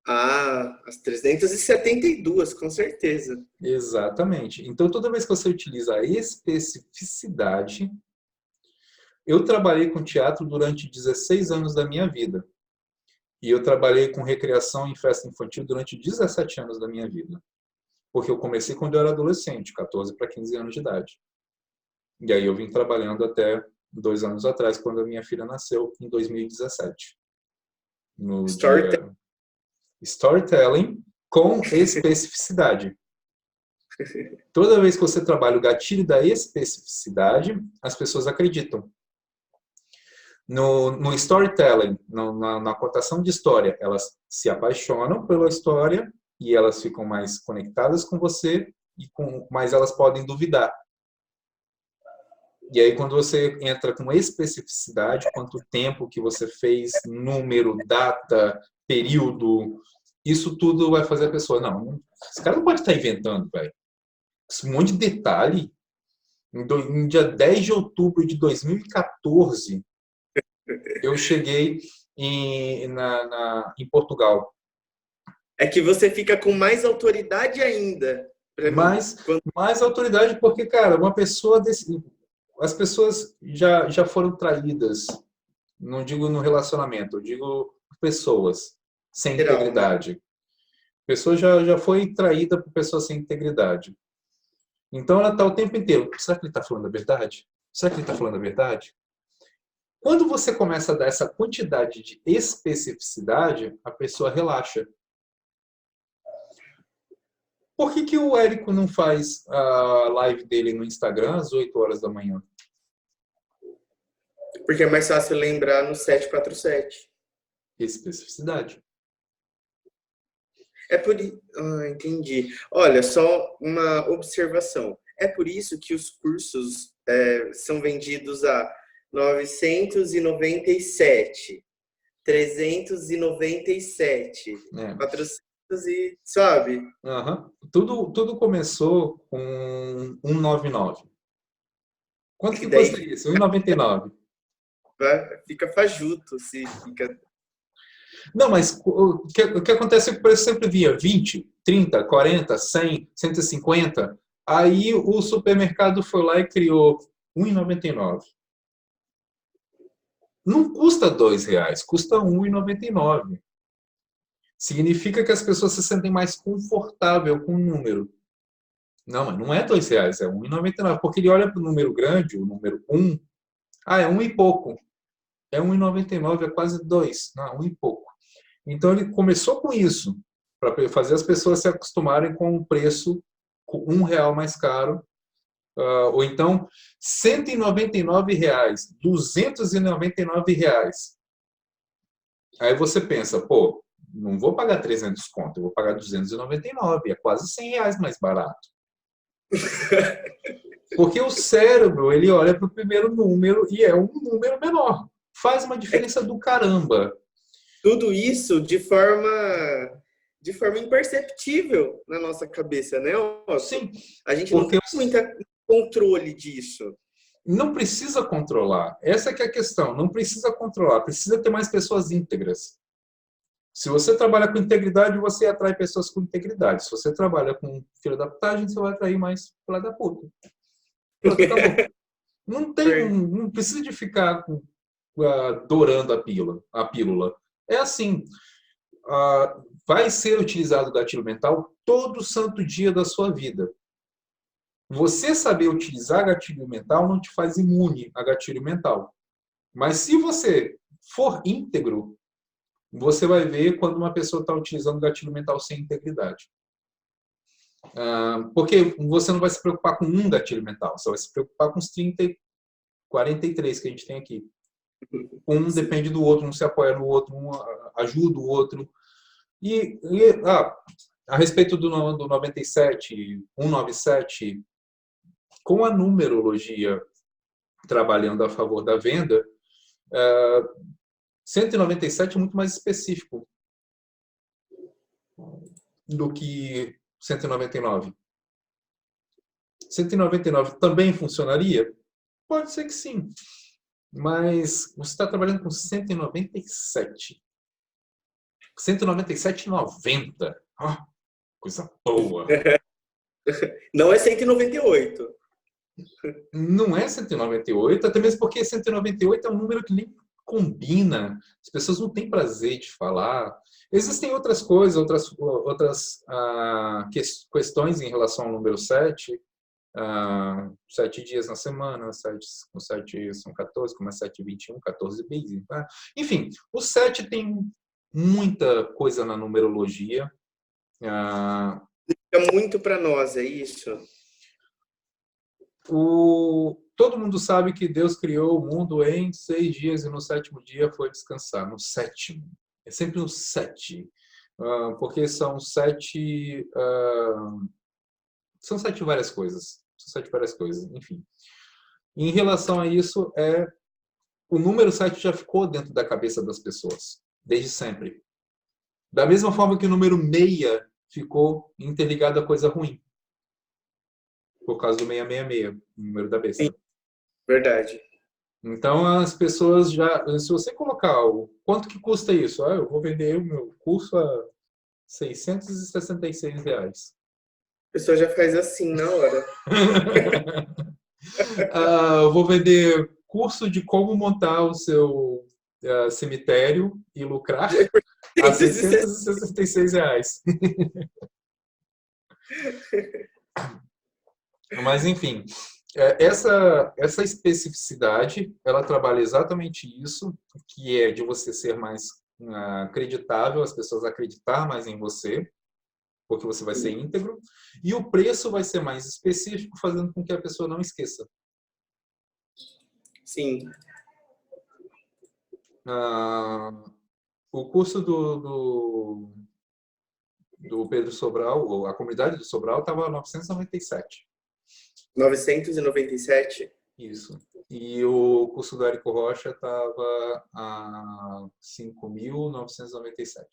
As 372, com certeza. Exatamente. Então, toda vez que você utiliza a especificidade, eu trabalhei com teatro durante 16 anos da minha vida. E eu trabalhei com recreação em festa infantil durante 17 anos da minha vida. Porque eu comecei quando eu era adolescente, 14 para 15 anos de idade. E aí eu vim trabalhando até 2 anos atrás, quando a minha filha nasceu, em 2017. No Storytelling com especificidade. Toda vez que você trabalha o gatilho da especificidade, as pessoas acreditam. No storytelling, na contação de história, elas se apaixonam pela história e elas ficam mais conectadas com você, mas elas podem duvidar. E aí, quando você entra com especificidade, quanto tempo que você fez, número, data, período, isso tudo vai fazer a pessoa, não, esse cara não pode estar inventando, velho. Esse monte de detalhe. Em dia 10 de outubro de 2014, eu cheguei em Portugal. É que você fica com mais autoridade ainda. Para mim. Mais autoridade, porque, cara, uma pessoa desse. As pessoas já foram traídas. Não digo no relacionamento, eu digo pessoas sem Geral, né? integridade. Pessoa já foi traída por pessoas sem integridade. Então ela está o tempo inteiro. Será que ele está falando a verdade? Será que ele está falando a verdade? Quando você começa a dar essa quantidade de especificidade, a pessoa relaxa. Por que o Érico não faz a live dele no Instagram às 8 horas da manhã? Porque é mais fácil lembrar no 747. Especificidade. É por isso. Ah, entendi. Olha, só uma observação. É por isso que os cursos são vendidos a 997, 397, É. 400 e, sabe? Uhum. Tudo começou com 199. Quanto que Daí custa isso? 1,99. fica fajuto se fica. Não, mas o que acontece é que o preço sempre via 20, 30, 40, 100, 150. Aí o supermercado foi lá e criou 1,99. Não custa R$2, custa 1,99. Significa que as pessoas se sentem mais confortável com o número. Não, mas não é R$2, é 1,99. Porque ele olha para o número grande, o número 1. Ah, é 1 e pouco. É 1,99, é quase 2. Não, 1 e pouco. Então ele começou com isso, para fazer as pessoas se acostumarem com o preço com R$1 mais caro. Ou então R$199, R$299. Aí você pensa, pô, não vou pagar 300 conto, eu vou pagar 299, é quase R$100 mais barato. Porque o cérebro, ele olha para o primeiro número e é um número menor. Faz uma diferença do caramba. Tudo isso de forma imperceptível na nossa cabeça, né, Otto? Sim, A gente não tem muito controle disso. Não precisa controlar. Essa que é a questão. Não precisa controlar. Precisa ter mais pessoas íntegras. Se você trabalha com integridade, você atrai pessoas com integridade. Se você trabalha com filha da putagem, você vai atrair mais filha da puta. Pronto, acabou. Não precisa de ficar dourando a pílula. É assim. Vai ser utilizado o gatilho mental todo santo dia da sua vida. Você saber utilizar gatilho mental não te faz imune a gatilho mental. Mas se você for íntegro, você vai ver quando uma pessoa está utilizando gatilho mental sem integridade. Porque você não vai se preocupar com um gatilho mental, você vai se preocupar com os 30, 43 que a gente tem aqui. Um depende do outro, um se apoia no outro, um ajuda o outro. A respeito do 97, 197, com a numerologia trabalhando a favor da venda, 197 é muito mais específico do que 199. 199 também funcionaria? Pode ser que sim. Mas você está trabalhando com 197. 197,90. Coisa boa. Não é 198. Não é 198, até mesmo porque 198 é um número que nem combina. As pessoas não têm prazer de falar. Existem outras coisas, outras questões em relação ao número 7. 7 dias na semana, 7 são 14, como é 7, 21, 14 vezes. Tá? Enfim, o 7 tem muita coisa na numerologia. Fica muito para nós, é isso? Todo mundo sabe que Deus criou o mundo em 6 dias e no 7º dia foi descansar. No 7º. É sempre no 7. Porque são 7... são 7 várias coisas. São 7 várias coisas, enfim. Em relação a isso, o número 7 já ficou dentro da cabeça das pessoas, desde sempre. Da mesma forma que o número 6 ficou interligado a coisa ruim. Por causa do 666, o número da besta. Sim, verdade. Então, as pessoas já... Se você colocar quanto que custa isso? Eu vou vender o meu curso a R$666. pessoa já faz assim na hora. Eu vou vender curso de como montar o seu cemitério e lucrar a R$ 666. Mas, enfim, essa especificidade, ela trabalha exatamente isso, que é de você ser mais acreditável, as pessoas acreditar mais em você, porque você vai ser íntegro, e o preço vai ser mais específico, fazendo com que a pessoa não esqueça. Sim. O curso do Pedro Sobral, ou a comunidade do Sobral, estava a 997. 997? Isso. E o curso do Érico Rocha estava a 5.997.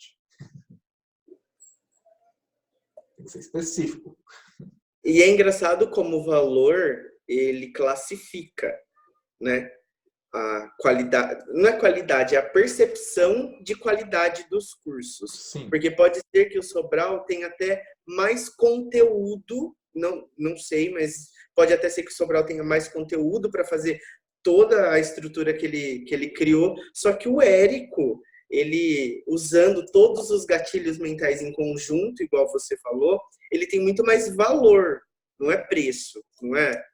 Tem que ser específico. E é engraçado como o valor, ele classifica, né? A qualidade, não é qualidade, é a percepção de qualidade dos cursos. Sim. Porque pode ser que o Sobral tenha até mais conteúdo, não sei, mas pode até ser que o Sobral tenha mais conteúdo para fazer toda a estrutura que ele criou, só que o Érico, ele, usando todos os gatilhos mentais em conjunto, igual você falou, ele tem muito mais valor, não é preço, não é?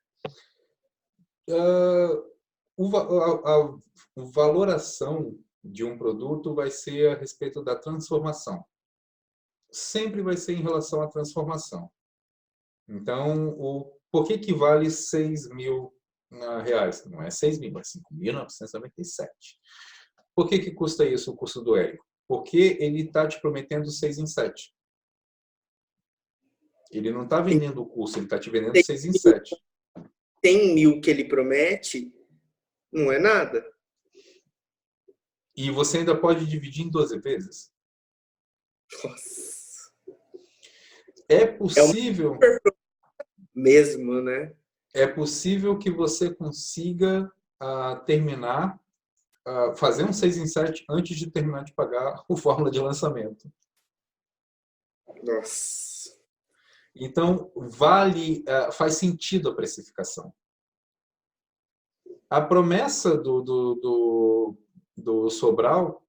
A valoração de um produto vai ser a respeito da transformação. Sempre vai ser em relação à transformação. Então, por que vale R$ 6.000? Não é 6.000, é 5.997. Por que custa isso o curso do Érico? Porque ele está te prometendo 6 em 7. Ele não está vendendo o curso, ele está te vendendo 6 em 7. 100 mil que ele promete não é nada. E você ainda pode dividir em 12 vezes. Nossa. É possível... mesmo, né? É possível que você consiga terminar, fazer um 6 em 7 antes de terminar de pagar o fórmula de lançamento. Nossa. Então, faz sentido a precificação. A promessa do Sobral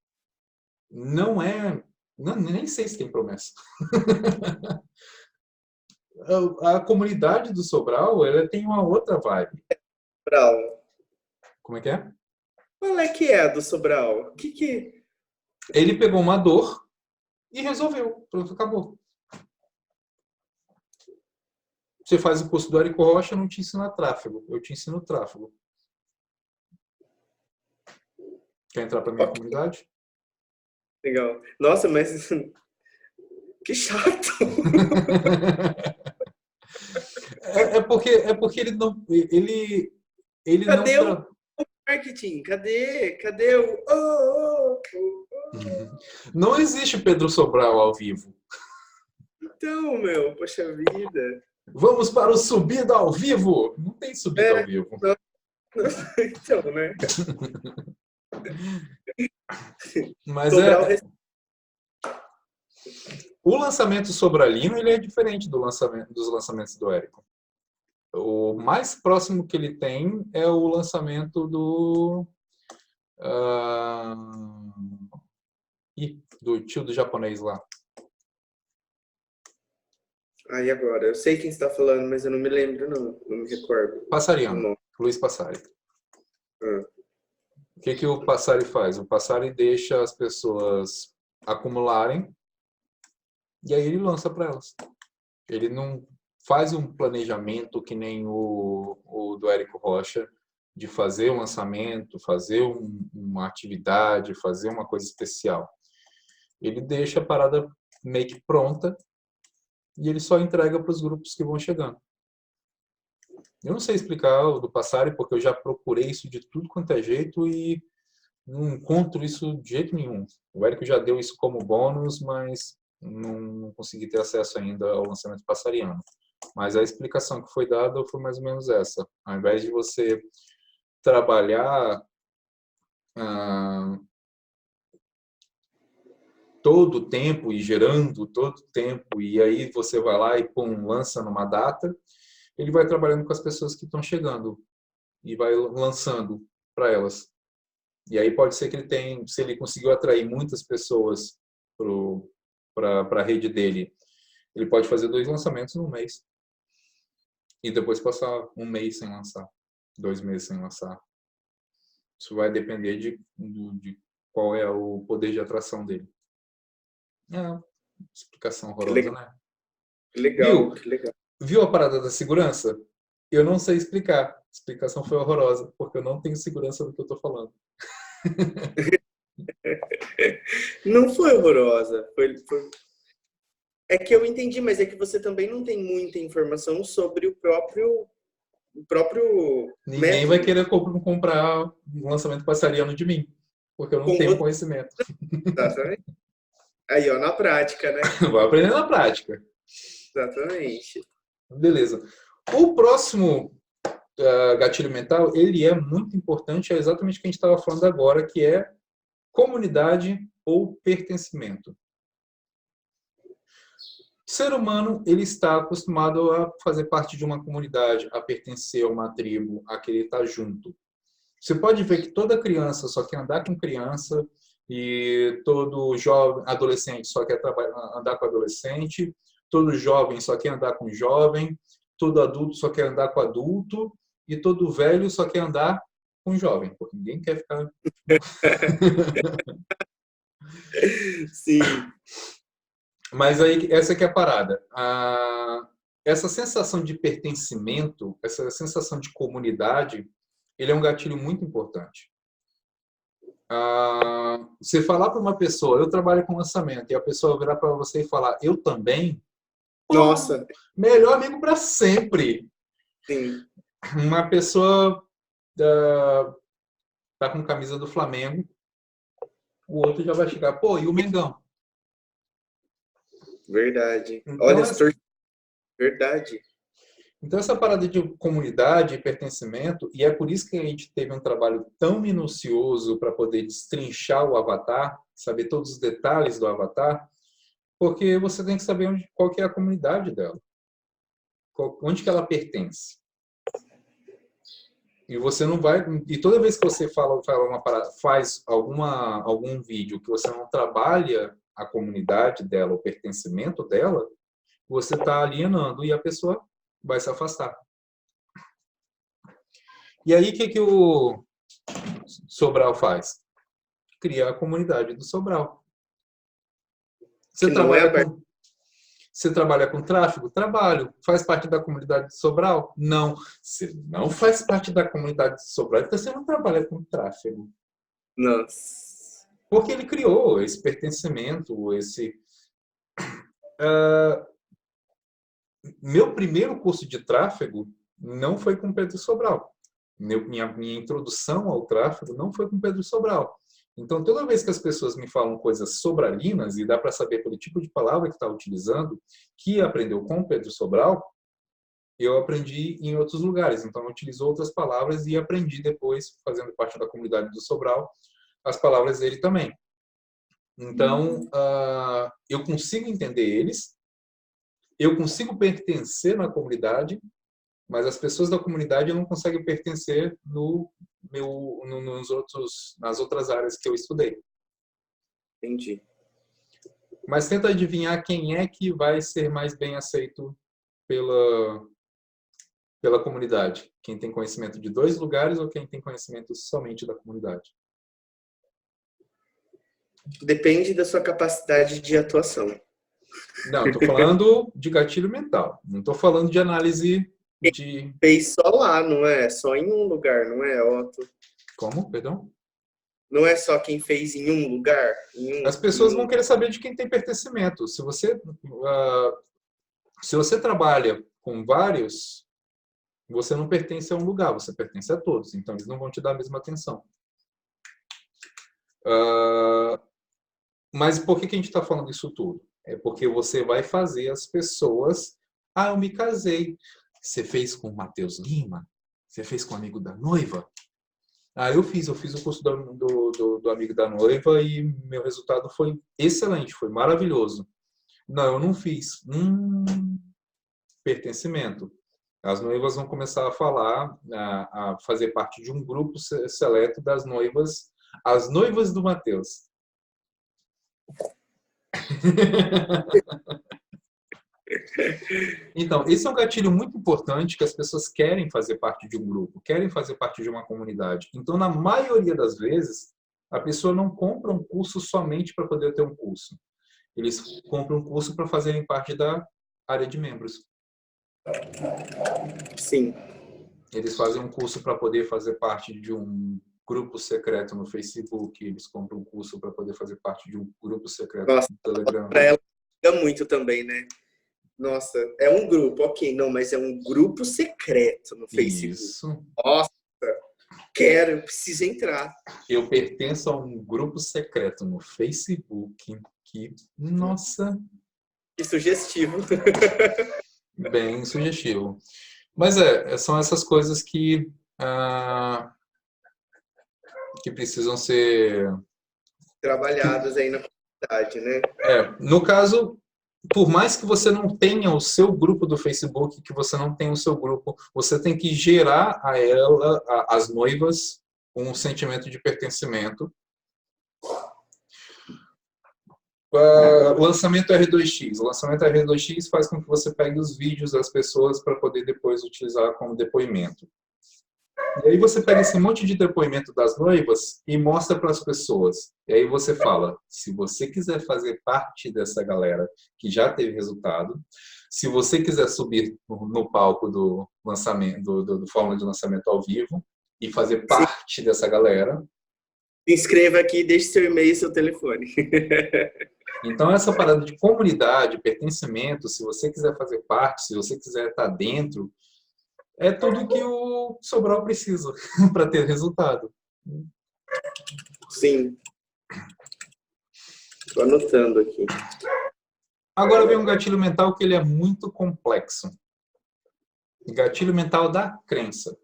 não é... nem sei se tem promessa. A comunidade do Sobral, ela tem uma outra vibe. Sobral. Como é que é? Qual é que é a do Sobral? Que... Ele pegou uma dor e resolveu. Pronto, acabou. Você faz o curso do Érico Rocha, eu não te ensino tráfego. Eu te ensino tráfego. Quer entrar para minha comunidade? Legal. Nossa, mas que chato. É porque ele não... Ele Cadê não... o marketing? Cadê o... Não existe Pedro Sobral ao vivo. Então, meu, poxa vida. Vamos para o Subida ao Vivo. Não tem Subida ao Vivo. Não, então, né? Mas Sobral o lançamento sobralino, ele é diferente dos lançamentos do Érico. O mais próximo que ele tem é o lançamento do tio do japonês lá. Aí agora, eu sei quem está falando, mas eu não me lembro, não me recordo. Passariano, Luiz Passari. O que o Passari faz? O Passari deixa as pessoas acumularem e aí ele lança para elas. Ele não faz um planejamento que nem o do Érico Rocha, de fazer um lançamento, fazer uma atividade, fazer uma coisa especial. Ele deixa a parada meio que pronta e ele só entrega para os grupos que vão chegando. Eu não sei explicar o do Passari, porque eu já procurei isso de tudo quanto é jeito e não encontro isso de jeito nenhum. O Érico já deu isso como bônus, mas não consegui ter acesso ainda ao lançamento passariano. Mas a explicação que foi dada foi mais ou menos essa. Ao invés de você trabalhar todo o tempo e gerando todo o tempo, e aí você vai lá e pum, lança numa data, ele vai trabalhando com as pessoas que estão chegando e vai lançando para elas. E aí pode ser que ele tenha, se ele conseguiu atrair muitas pessoas para a rede dele, ele pode fazer 2 lançamentos no mês. E depois passar um mês sem lançar, 2 meses sem lançar. Isso vai depender de qual é o poder de atração dele. É uma explicação Que horrorosa, legal, né? que legal, Viu? que legal. Viu a parada da segurança? Eu não sei explicar. A explicação foi horrorosa, porque eu não tenho segurança do que eu estou falando. Não foi horrorosa, é que eu entendi, mas é que você também não tem muita informação sobre o próprio Ninguém vai método. querer comprar um lançamento passariano de mim, porque eu não Com tenho você, conhecimento. exatamente. Aí, ó, na prática, né? Vai aprender na prática. Exatamente. Beleza. O próximo gatilho mental, ele é muito importante, é exatamente o que a gente estava falando agora, que é comunidade ou pertencimento. O ser humano, ele está acostumado a fazer parte de uma comunidade, a pertencer a uma tribo, a querer estar junto. Você pode ver que toda criança só quer andar com criança e todo jovem, adolescente só quer andar com adolescente, todo jovem só quer andar com jovem, todo adulto só quer andar com adulto e todo velho só quer andar com jovem, porque ninguém quer ficar... Sim. Mas aí, essa que é a parada. Essa sensação de pertencimento, essa sensação de comunidade, ele é um gatilho muito importante. Você falar para uma pessoa, eu trabalho com lançamento, e a pessoa virar para você e falar, eu também, pô, Nossa, melhor amigo para sempre. sim, Uma pessoa tá com camisa do Flamengo, o outro já vai chegar, pô, e o Mengão? verdade. Então, Olha, verdade. Então, essa parada de comunidade e pertencimento, e é por isso que a gente teve um trabalho tão minucioso para poder destrinchar o avatar, saber todos os detalhes do avatar, porque você tem que saber qual que é a comunidade dela, onde que ela pertence. E você não vai. E toda vez que você fala uma parada, faz algum vídeo que você não trabalha a comunidade dela, o pertencimento dela, você está alienando e a pessoa vai se afastar. E aí, o que o Sobral faz? Cria a comunidade do Sobral. Que Você não é trabalha aberto. com, você trabalha com tráfego? Trabalho. Faz parte da comunidade do Sobral? Não. Você não faz parte da comunidade do Sobral, então você não trabalha com tráfego. Nossa. Porque ele criou esse pertencimento, esse... Meu primeiro curso de tráfego não foi com Pedro Sobral. Minha introdução ao tráfego não foi com Pedro Sobral. Então, toda vez que as pessoas me falam coisas sobralinas, e dá para saber pelo tipo de palavra que está utilizando, que aprendeu com Pedro Sobral, eu aprendi em outros lugares. Então, eu utilizo outras palavras e aprendi depois, fazendo parte da comunidade do Sobral, as palavras dele também. Então, eu consigo entender eles, eu consigo pertencer na comunidade, mas as pessoas da comunidade não conseguem pertencer nas outras áreas que eu estudei. Entendi. Mas tenta adivinhar quem é que vai ser mais bem aceito pela comunidade. Quem tem conhecimento de 2 lugares ou quem tem conhecimento somente da comunidade? Depende da sua capacidade de atuação. Não, estou falando de gatilho mental. Não estou falando de análise de... Fez só lá, não é? Só em um lugar, não é, Otto? Como? Perdão? Não é só quem fez em um lugar? As pessoas vão querer saber de quem tem pertencimento. Se você trabalha com vários, você não pertence a um lugar, você pertence a todos. Então, eles não vão te dar a mesma atenção. Mas por que a gente está falando isso tudo? É porque você vai fazer as pessoas... eu me casei. Você fez com o Matheus Lima? Você fez com o amigo da noiva? Eu fiz o curso do amigo da noiva e meu resultado foi excelente, foi maravilhoso. Não, eu não fiz. Pertencimento. As noivas vão começar a falar, a fazer parte de um grupo seleto das noivas, as noivas do Mateus. Então, esse é um gatilho muito importante que as pessoas querem fazer parte de um grupo, querem fazer parte de uma comunidade. Então, na maioria das vezes, a pessoa não compra um curso somente para poder ter um curso. Eles compram um curso para fazerem parte da área de membros. Sim. Eles fazem um curso para poder fazer parte de um grupo secreto no Facebook, eles compram um curso para poder fazer parte de um grupo secreto Nossa, no Telegram. para ela liga muito também, né? Nossa, é um grupo, ok, não, mas é um grupo secreto no Facebook. Isso. Nossa, quero, preciso entrar. Eu pertenço a um grupo secreto no Facebook que, nossa, Que sugestivo. bem sugestivo. Mas são essas coisas que precisam ser Trabalhadas aí na comunidade, né? No caso, por mais que você não tenha o seu grupo do Facebook, que você não tenha o seu grupo, você tem que gerar a ela, as noivas, um sentimento de pertencimento. O lançamento R2X. O lançamento R2X faz com que você pegue os vídeos das pessoas para poder depois utilizar como depoimento. E aí você pega esse monte de depoimento das noivas e mostra para as pessoas. E aí você fala, se você quiser fazer parte dessa galera que já teve resultado, se você quiser subir no palco do lançamento, do Fórmula de Lançamento ao vivo e fazer parte dessa galera. Se inscreva aqui, deixe seu e-mail e seu telefone. Então, essa parada de comunidade, pertencimento, se você quiser fazer parte, se você quiser estar dentro, é tudo que o Sobral precisa para ter resultado. Sim. Estou anotando aqui. Agora vem um gatilho mental que ele é muito complexo. Gatilho mental da crença.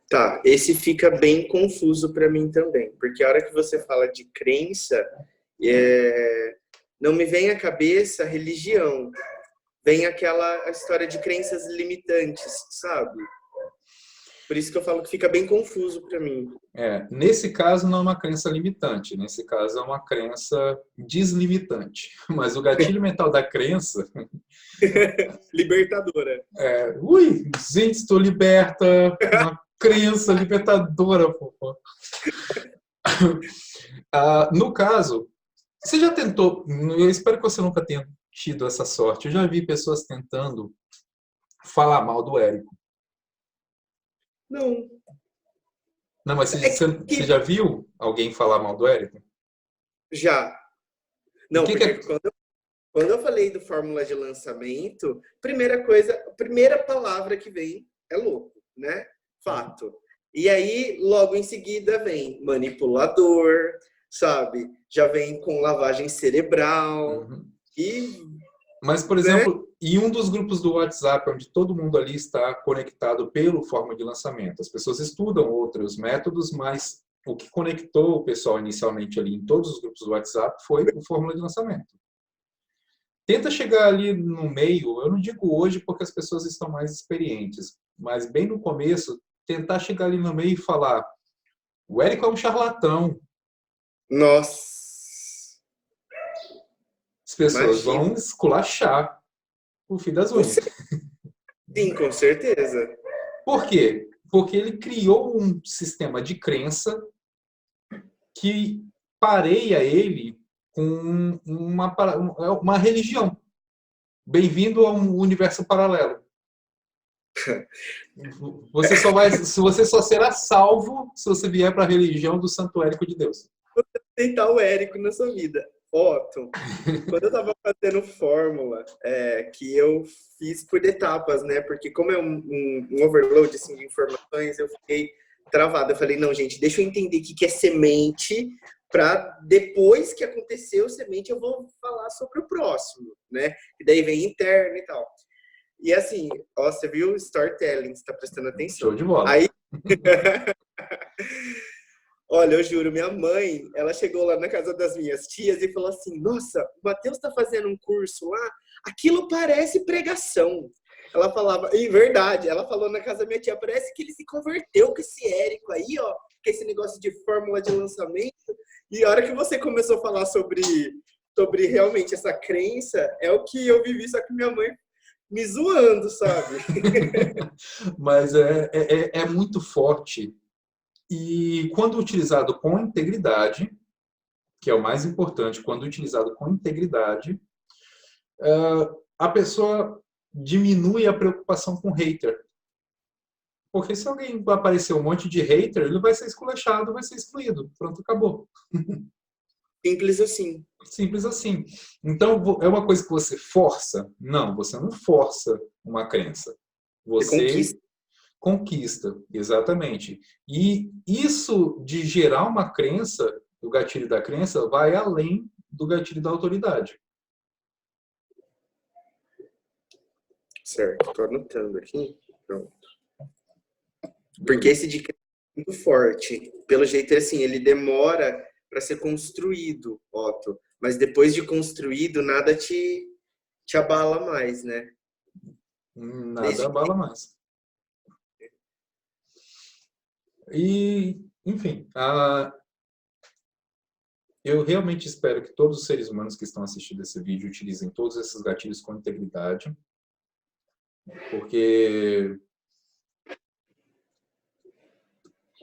Tá, esse fica bem confuso para mim também, porque a hora que você fala de crença, não me vem à cabeça religião, vem aquela história de crenças limitantes, sabe? Por isso que eu falo que fica bem confuso para mim. Nesse caso não é uma crença limitante, nesse caso é uma crença deslimitante. Mas o gatilho mental da crença... Libertadora. Gente, estou liberta, uma crença libertadora, pô. No caso, você já tentou, eu espero que você nunca tenha tido essa sorte, eu já vi pessoas tentando falar mal do Érico. Não. Não, mas você já viu alguém falar mal do Érico? Já. Não, porque quando eu falei do fórmula de lançamento, primeira palavra que vem é louco, né? Fato. E aí, logo em seguida, vem manipulador, sabe? Já vem com lavagem cerebral. Mas, por exemplo, em um dos grupos do WhatsApp, onde todo mundo ali está conectado pelo fórmula de lançamento, as pessoas estudam outros métodos, mas o que conectou o pessoal inicialmente ali em todos os grupos do WhatsApp foi o fórmula de lançamento. Tenta chegar ali no meio, eu não digo hoje porque as pessoas estão mais experientes, mas bem no começo, tentar chegar ali no meio e falar: o Érico é um charlatão. Nossa! As pessoas vão esculachar o fio das unhas. Sim, com certeza. Por quê? Porque ele criou um sistema de crença que pareia ele com uma religião. Bem-vindo a um universo paralelo. Você só será salvo se você vier para a religião do Santo Érico de Deus. Vou aceitar o Érico na sua vida. Otto, quando eu estava fazendo fórmula, que eu fiz por etapas, né? Porque como é um overload assim, de informações, eu fiquei travado. Eu falei, não, gente, deixa eu entender o que é semente, para depois que aconteceu semente eu vou falar sobre o próximo, né? E daí vem interno e tal. E assim, ó, você viu storytelling, você tá prestando atenção. Show de bola. Aí, olha, eu juro, minha mãe, ela chegou lá na casa das minhas tias e falou assim: Nossa, o Matheus tá fazendo um curso lá, aquilo parece pregação. Ela falava, e verdade, ela falou na casa da minha tia, parece que ele se converteu com esse Érico aí, ó, com esse negócio de fórmula de lançamento. E a hora que você começou a falar sobre realmente essa crença, é o que eu vivi, só que minha mãe me zoando, sabe? Mas é muito forte. E quando utilizado com integridade, que é o mais importante, quando utilizado com integridade, a pessoa diminui a preocupação com hater. Porque se alguém aparecer um monte de hater, ele vai ser esculachado, vai ser excluído. Pronto, acabou. Simples assim. Simples assim. Então, é uma coisa que você força? Não, você não força uma crença. Você conquista, exatamente. E isso de gerar uma crença, o gatilho da crença, vai além do gatilho da autoridade. Certo, tô anotando aqui. Pronto. Porque esse de crença é muito forte. Pelo jeito, assim, ele demora para ser construído, Otto. Mas depois de construído, nada te abala mais, né? Nada abala mais. E, enfim, eu realmente espero que todos os seres humanos que estão assistindo esse vídeo utilizem todos esses gatilhos com integridade, porque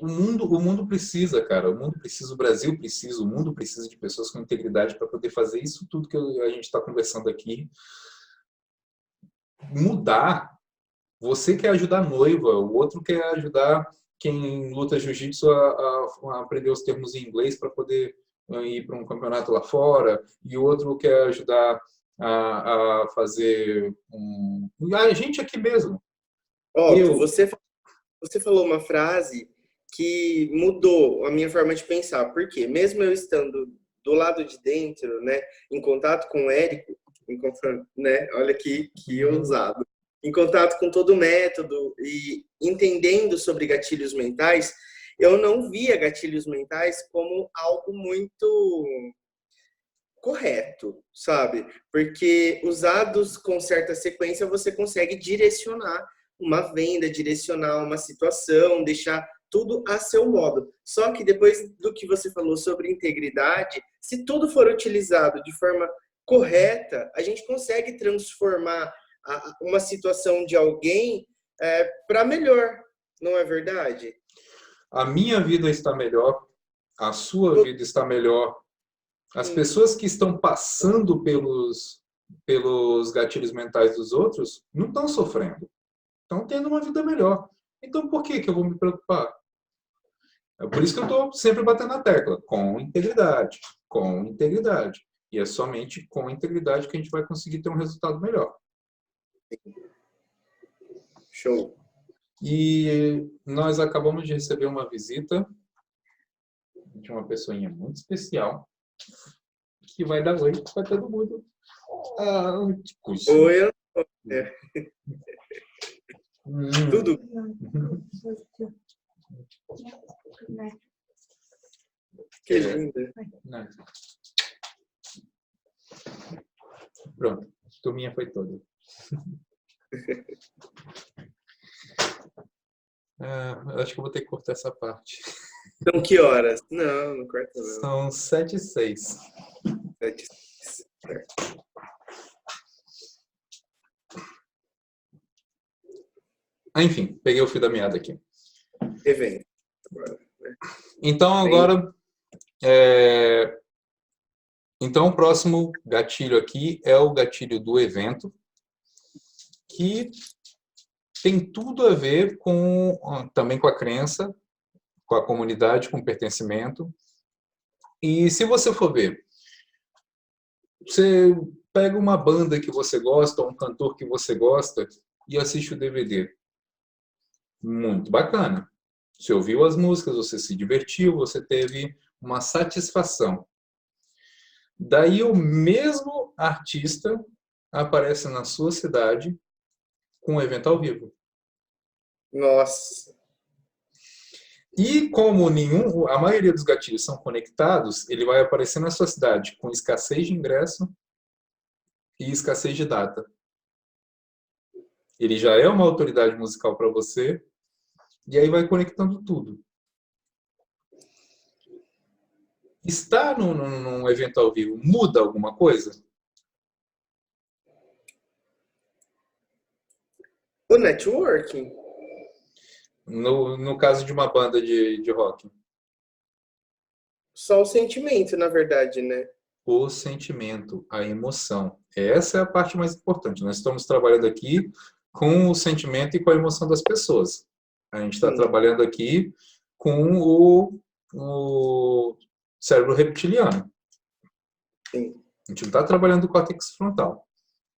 o mundo precisa, cara, o mundo precisa, o Brasil precisa, o mundo precisa de pessoas com integridade para poder fazer isso tudo que a gente está conversando aqui. Mudar. Você quer ajudar a noiva, o outro quer ajudar quem luta jiu-jitsu a aprender os termos em inglês para poder ir para um campeonato lá fora, e o outro quer ajudar a fazer a gente aqui mesmo. Otto, você falou uma frase que mudou a minha forma de pensar. Por quê? Mesmo eu estando do lado de dentro, né, em contato com o Érico, né, olha que ousado, em contato com todo o método e entendendo sobre gatilhos mentais, eu não via gatilhos mentais como algo muito correto, sabe? Porque usados com certa sequência, você consegue direcionar uma venda, direcionar uma situação, deixar tudo a seu modo. Só que depois do que você falou sobre integridade, se tudo for utilizado de forma correta, a gente consegue transformar uma situação de alguém para melhor, não é verdade? A minha vida está melhor, a sua vida está melhor. As pessoas que estão passando pelos gatilhos mentais dos outros não estão sofrendo. Estão tendo uma vida melhor. Então, por que eu vou me preocupar? É por isso que eu estou sempre batendo na tecla. Com integridade. Com integridade. E é somente com integridade que a gente vai conseguir ter um resultado melhor. Show. E nós acabamos de receber uma visita de uma pessoinha muito especial que vai dar oi para todo mundo. Que coisa. Oi, tudo. Que linda. Pronto, turminha foi toda. Acho que eu vou ter que cortar essa parte. São que horas? Não, não corta não. São 7h06. 7h06. Certo. Enfim, peguei o fio da meada aqui. Evento. Então, agora... Então, o próximo gatilho aqui é o gatilho do evento, que tem tudo a ver também com a crença, com a comunidade, com o pertencimento. E se você for ver, você pega uma banda que você gosta, ou um cantor que você gosta, e assiste o DVD. Muito bacana. Você ouviu as músicas, você se divertiu, você teve uma satisfação. Daí o mesmo artista aparece na sua cidade com um evento ao vivo. Nossa. E como a maioria dos gatilhos são conectados, ele vai aparecer na sua cidade com escassez de ingresso e escassez de data. Ele já é uma autoridade musical para você, e aí vai conectando tudo. Estar num evento ao vivo muda alguma coisa? O networking. No caso de uma banda de rock? Só o sentimento, na verdade, né? O sentimento, a emoção. Essa é a parte mais importante. Nós estamos trabalhando aqui com o sentimento e com a emoção das pessoas. A gente está trabalhando aqui com o cérebro reptiliano. Sim. A gente não está trabalhando com o córtex frontal.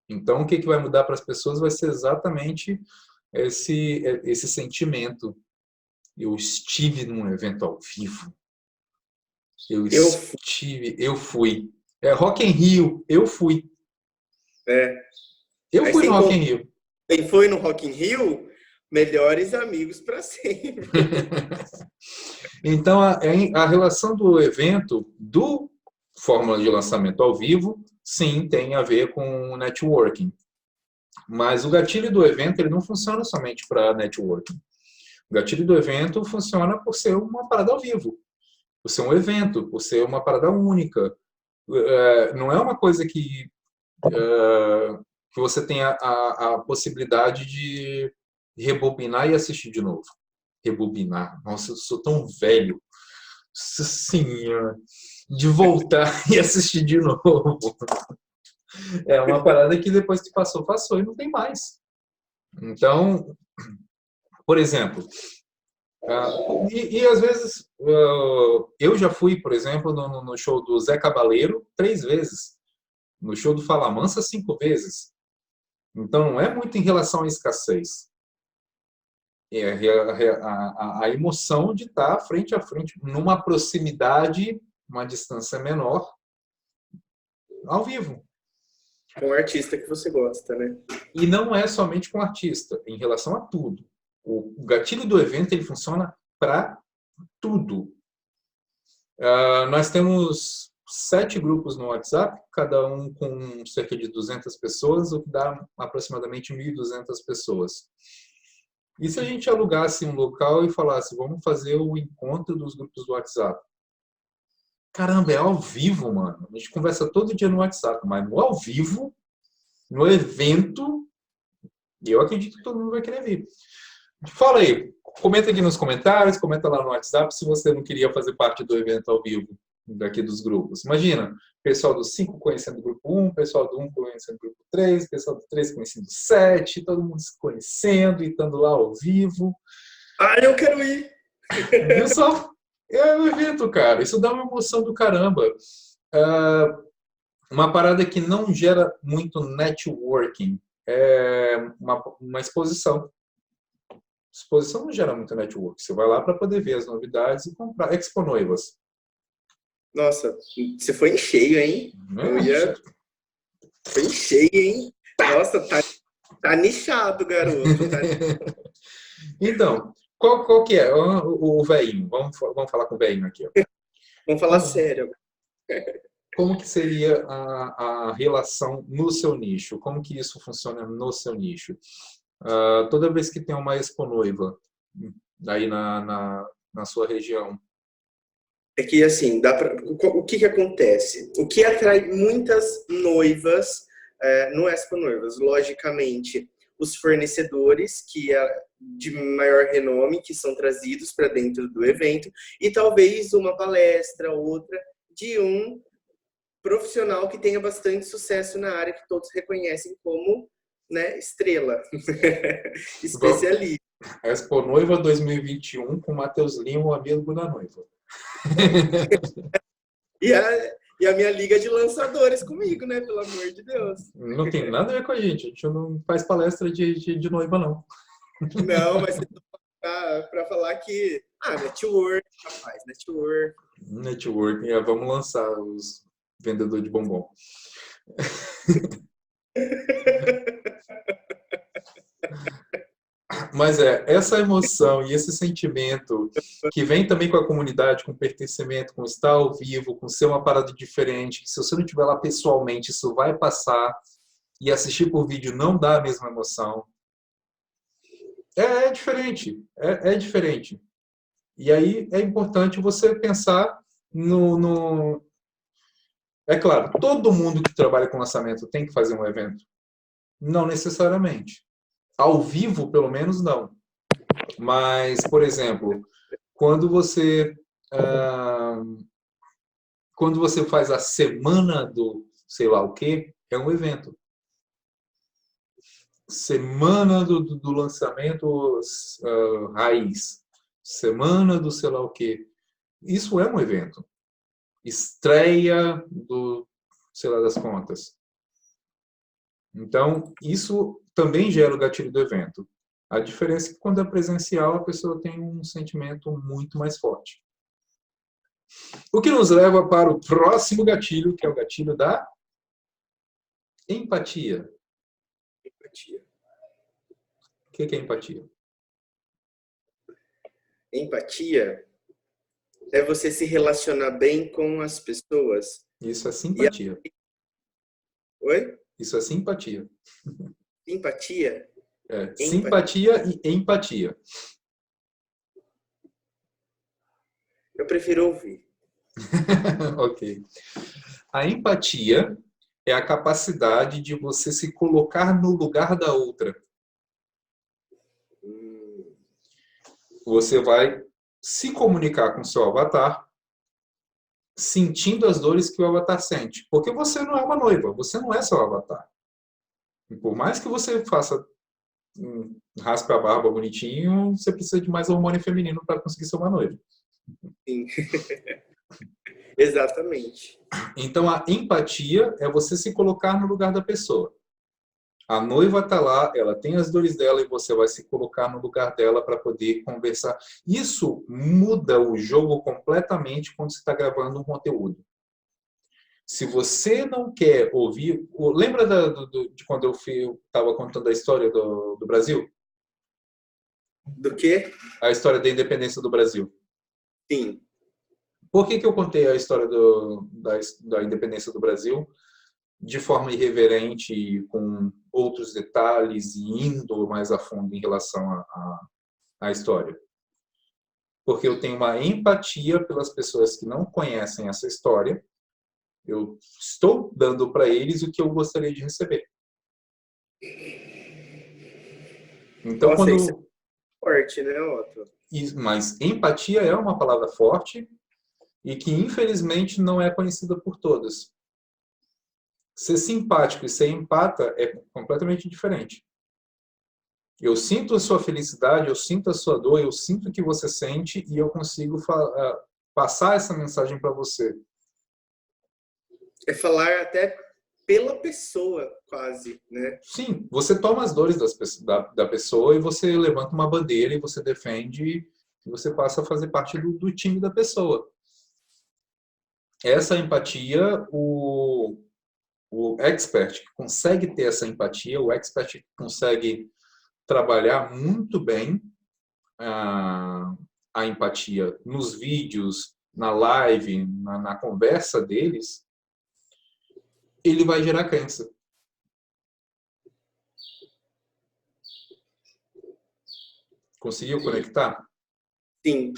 Então, o que vai mudar para as pessoas vai ser exatamente esse sentimento. Eu estive num evento ao vivo. Eu fui. Rock in Rio, eu fui. Eu fui no Rock in Rio. Quem foi no Rock in Rio, melhores amigos para sempre. Então, a relação do evento, do fórmula de lançamento ao vivo, sim, tem a ver com o networking. Mas o gatilho do evento ele não funciona somente para networking. O gatilho do evento funciona por ser uma parada ao vivo, por ser um evento, por ser uma parada única. Não é uma coisa que você tem a possibilidade de rebobinar e assistir de novo. Rebobinar. Nossa, eu sou tão velho. Sim, de voltar e assistir de novo. É uma parada que depois que passou, passou e não tem mais. Então, por exemplo, às vezes eu já fui, por exemplo, no show do Zé Cabaleiro 3 vezes, no show do Fala Mansa 5 vezes. Então, não é muito em relação à escassez. É a emoção de estar frente a frente, numa proximidade, uma distância menor, ao vivo. Com o artista que você gosta, né? E não é somente com o artista, em relação a tudo. O gatilho do evento ele funciona para tudo. Nós temos 7 grupos no WhatsApp, cada um com cerca de 200 pessoas, o que dá aproximadamente 1.200 pessoas. E se a gente alugasse um local e falasse, vamos fazer o encontro dos grupos do WhatsApp? Caramba, é ao vivo, mano. A gente conversa todo dia no WhatsApp, mas no ao vivo, no evento, eu acredito que todo mundo vai querer vir. Fala aí, comenta aqui nos comentários, comenta lá no WhatsApp se você não queria fazer parte do evento ao vivo daqui dos grupos. Imagina, pessoal do 5 conhecendo o grupo 1, pessoal do 1 conhecendo o grupo 3, pessoal do 3 conhecendo o 7, todo mundo se conhecendo e estando lá ao vivo. Eu quero ir! Viu só? É um evento, cara. Isso dá uma emoção do caramba. Uma parada que não gera muito networking é uma exposição. Exposição não gera muito network. Você vai lá para poder ver as novidades e comprar. Expo Noivas. Nossa, você foi em cheio, hein? Foi em cheio, hein? Nossa, tá nichado, garoto. Então, qual que é? O velhinho. Vamos falar com o velhinho aqui. Ó. Vamos falar sério. Como que seria a relação no seu nicho? Como que isso funciona no seu nicho? Toda vez que tem uma Expo Noiva aí na sua região. É que, assim, o que acontece? O que atrai muitas noivas no Expo Noivas? Logicamente, os fornecedores de maior renome que são trazidos para dentro do evento e talvez uma palestra, outra, de um profissional que tenha bastante sucesso na área que todos reconhecem como, né, estrela, especialista. Expo Noiva 2021 com Matheus Lima, o amigo da noiva. E a minha liga de lançadores comigo, né? Pelo amor de Deus. Não tem nada a ver com a gente não faz palestra de noiva, não. Não, mas para falar que... network, rapaz, network. Networking, vamos lançar os vendedores de bombom. Mas essa emoção e esse sentimento que vem também com a comunidade, com o pertencimento, com estar ao vivo, com ser uma parada diferente, que se você não estiver lá pessoalmente, isso vai passar, e assistir por vídeo não dá a mesma emoção. É diferente, é diferente. E aí é importante você pensar no... É claro, todo mundo que trabalha com lançamento tem que fazer um evento? Não necessariamente. Ao vivo, pelo menos, não. Mas, por exemplo, quando você ah, quando você faz a semana do sei lá o quê, é um evento. Semana do lançamento raiz. Semana do sei lá o quê. Isso é um evento. Estreia do sei lá das contas. Então, isso também gera o gatilho do evento. A diferença é que quando é presencial, a pessoa tem um sentimento muito mais forte. O que nos leva para o próximo gatilho, que é o gatilho da empatia. Empatia. O que é empatia? Empatia é você se relacionar bem com as pessoas. Isso é simpatia. Oi? Isso é simpatia. Simpatia? Simpatia e empatia. Eu prefiro ouvir. Ok. A empatia é a capacidade de você se colocar no lugar da outra. Você vai se comunicar com seu avatar, sentindo as dores que o avatar sente. Porque você não é uma noiva, você não é seu avatar. E por mais que você faça raspe a barba bonitinho, você precisa de mais hormônio feminino para conseguir ser uma noiva. Sim. Exatamente. Então, a empatia é você se colocar no lugar da pessoa. A noiva está lá, ela tem as dores dela e você vai se colocar no lugar dela para poder conversar. Isso muda o jogo completamente quando você está gravando um conteúdo. Se você não quer ouvir... Lembra de quando eu estava contando a história do Brasil? Do quê? A história da independência do Brasil. Sim. Por que eu contei a história da independência do Brasil de forma irreverente, com outros detalhes e indo mais a fundo em relação à história? Porque eu tenho uma empatia pelas pessoas que não conhecem essa história. Eu estou dando para eles o que eu gostaria de receber. Então, Nossa, isso é quando... forte, né, Otto? Mas empatia é uma palavra forte e que, infelizmente, não é conhecida por todas. Ser simpático e ser empata é completamente diferente. Eu sinto a sua felicidade, eu sinto a sua dor, eu sinto o que você sente e eu consigo passar essa mensagem para você. É falar até pela pessoa, quase, né? Sim, você toma as dores da pessoa e você levanta uma bandeira e você defende e você passa a fazer parte do time da pessoa. Essa empatia, o expert que consegue ter essa empatia, o expert que consegue trabalhar muito bem a empatia nos vídeos, na live, na conversa deles, ele vai gerar crença. Conseguiu conectar? Sim.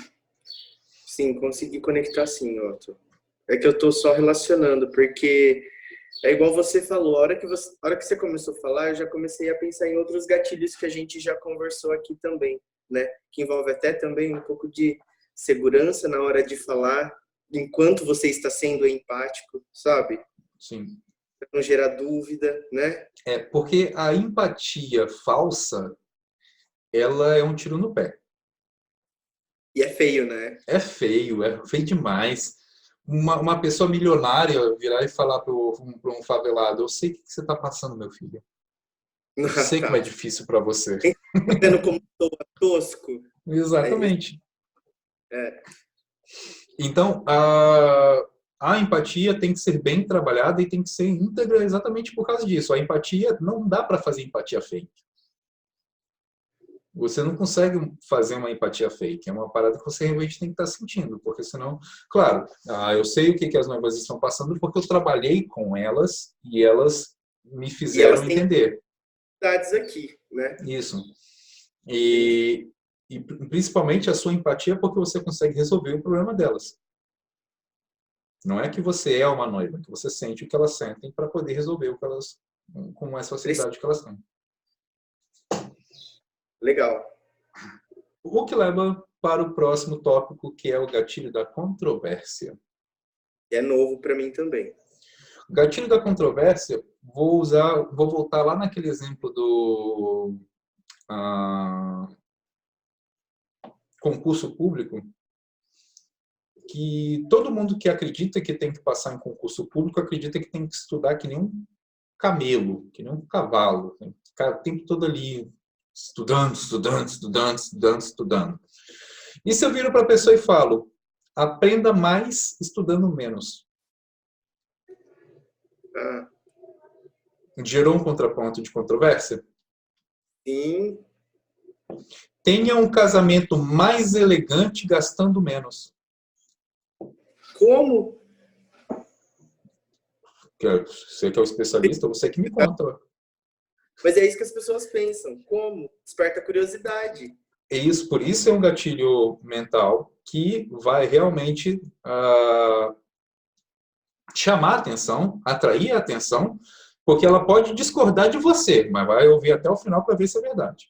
Sim, consegui conectar sim, Otto. É que eu tô só relacionando, porque é igual você falou, a hora que você começou a falar, eu já comecei a pensar em outros gatilhos que a gente já conversou aqui também, né? Que envolve até também um pouco de segurança na hora de falar, enquanto você está sendo empático, sabe? Sim. Pra não gerar dúvida, né? Porque a empatia falsa, ela é um tiro no pé. E é feio, né? É feio demais. Uma pessoa milionária virar e falar para um favelado: eu sei o que você está passando, meu filho. Eu sei como é Tá. difícil para você. Tá vendo como sou tosco? Exatamente. É. Então, a empatia tem que ser bem trabalhada e tem que ser íntegra exatamente por causa disso. A empatia, não dá para fazer empatia fake. Você não consegue fazer uma empatia fake. É uma parada que você realmente tem que estar sentindo, porque senão, claro, eu sei o que as noivas estão passando porque eu trabalhei com elas e elas me E elas fizeram têm entender. dificuldades aqui, né? Isso. Entendi. E principalmente a sua empatia porque você consegue resolver o problema delas. Não é que você é uma noiva, é que você sente o que elas sentem para poder resolver o que elas, com mais facilidade que elas têm. Legal. O que leva para o próximo tópico, que é o gatilho da controvérsia. É novo para mim também. O gatilho da controvérsia, vou voltar lá naquele exemplo do concurso público, que todo mundo que acredita que tem que passar em concurso público acredita que tem que estudar que nem um camelo, que nem um cavalo. Tem que ficar o tempo todo ali estudando, estudando, estudando, estudando, estudando. E se eu viro para a pessoa e falo, aprenda mais estudando menos? Ah, Gerou um contraponto de controvérsia? sim. Tenha um casamento mais elegante gastando menos. Como? Você que é o especialista, você que me conta. Mas é isso que as pessoas pensam. Como? Desperta curiosidade. Por isso é um gatilho mental que vai realmente chamar a atenção, atrair a atenção, porque ela pode discordar de você, mas vai ouvir até o final para ver se é verdade.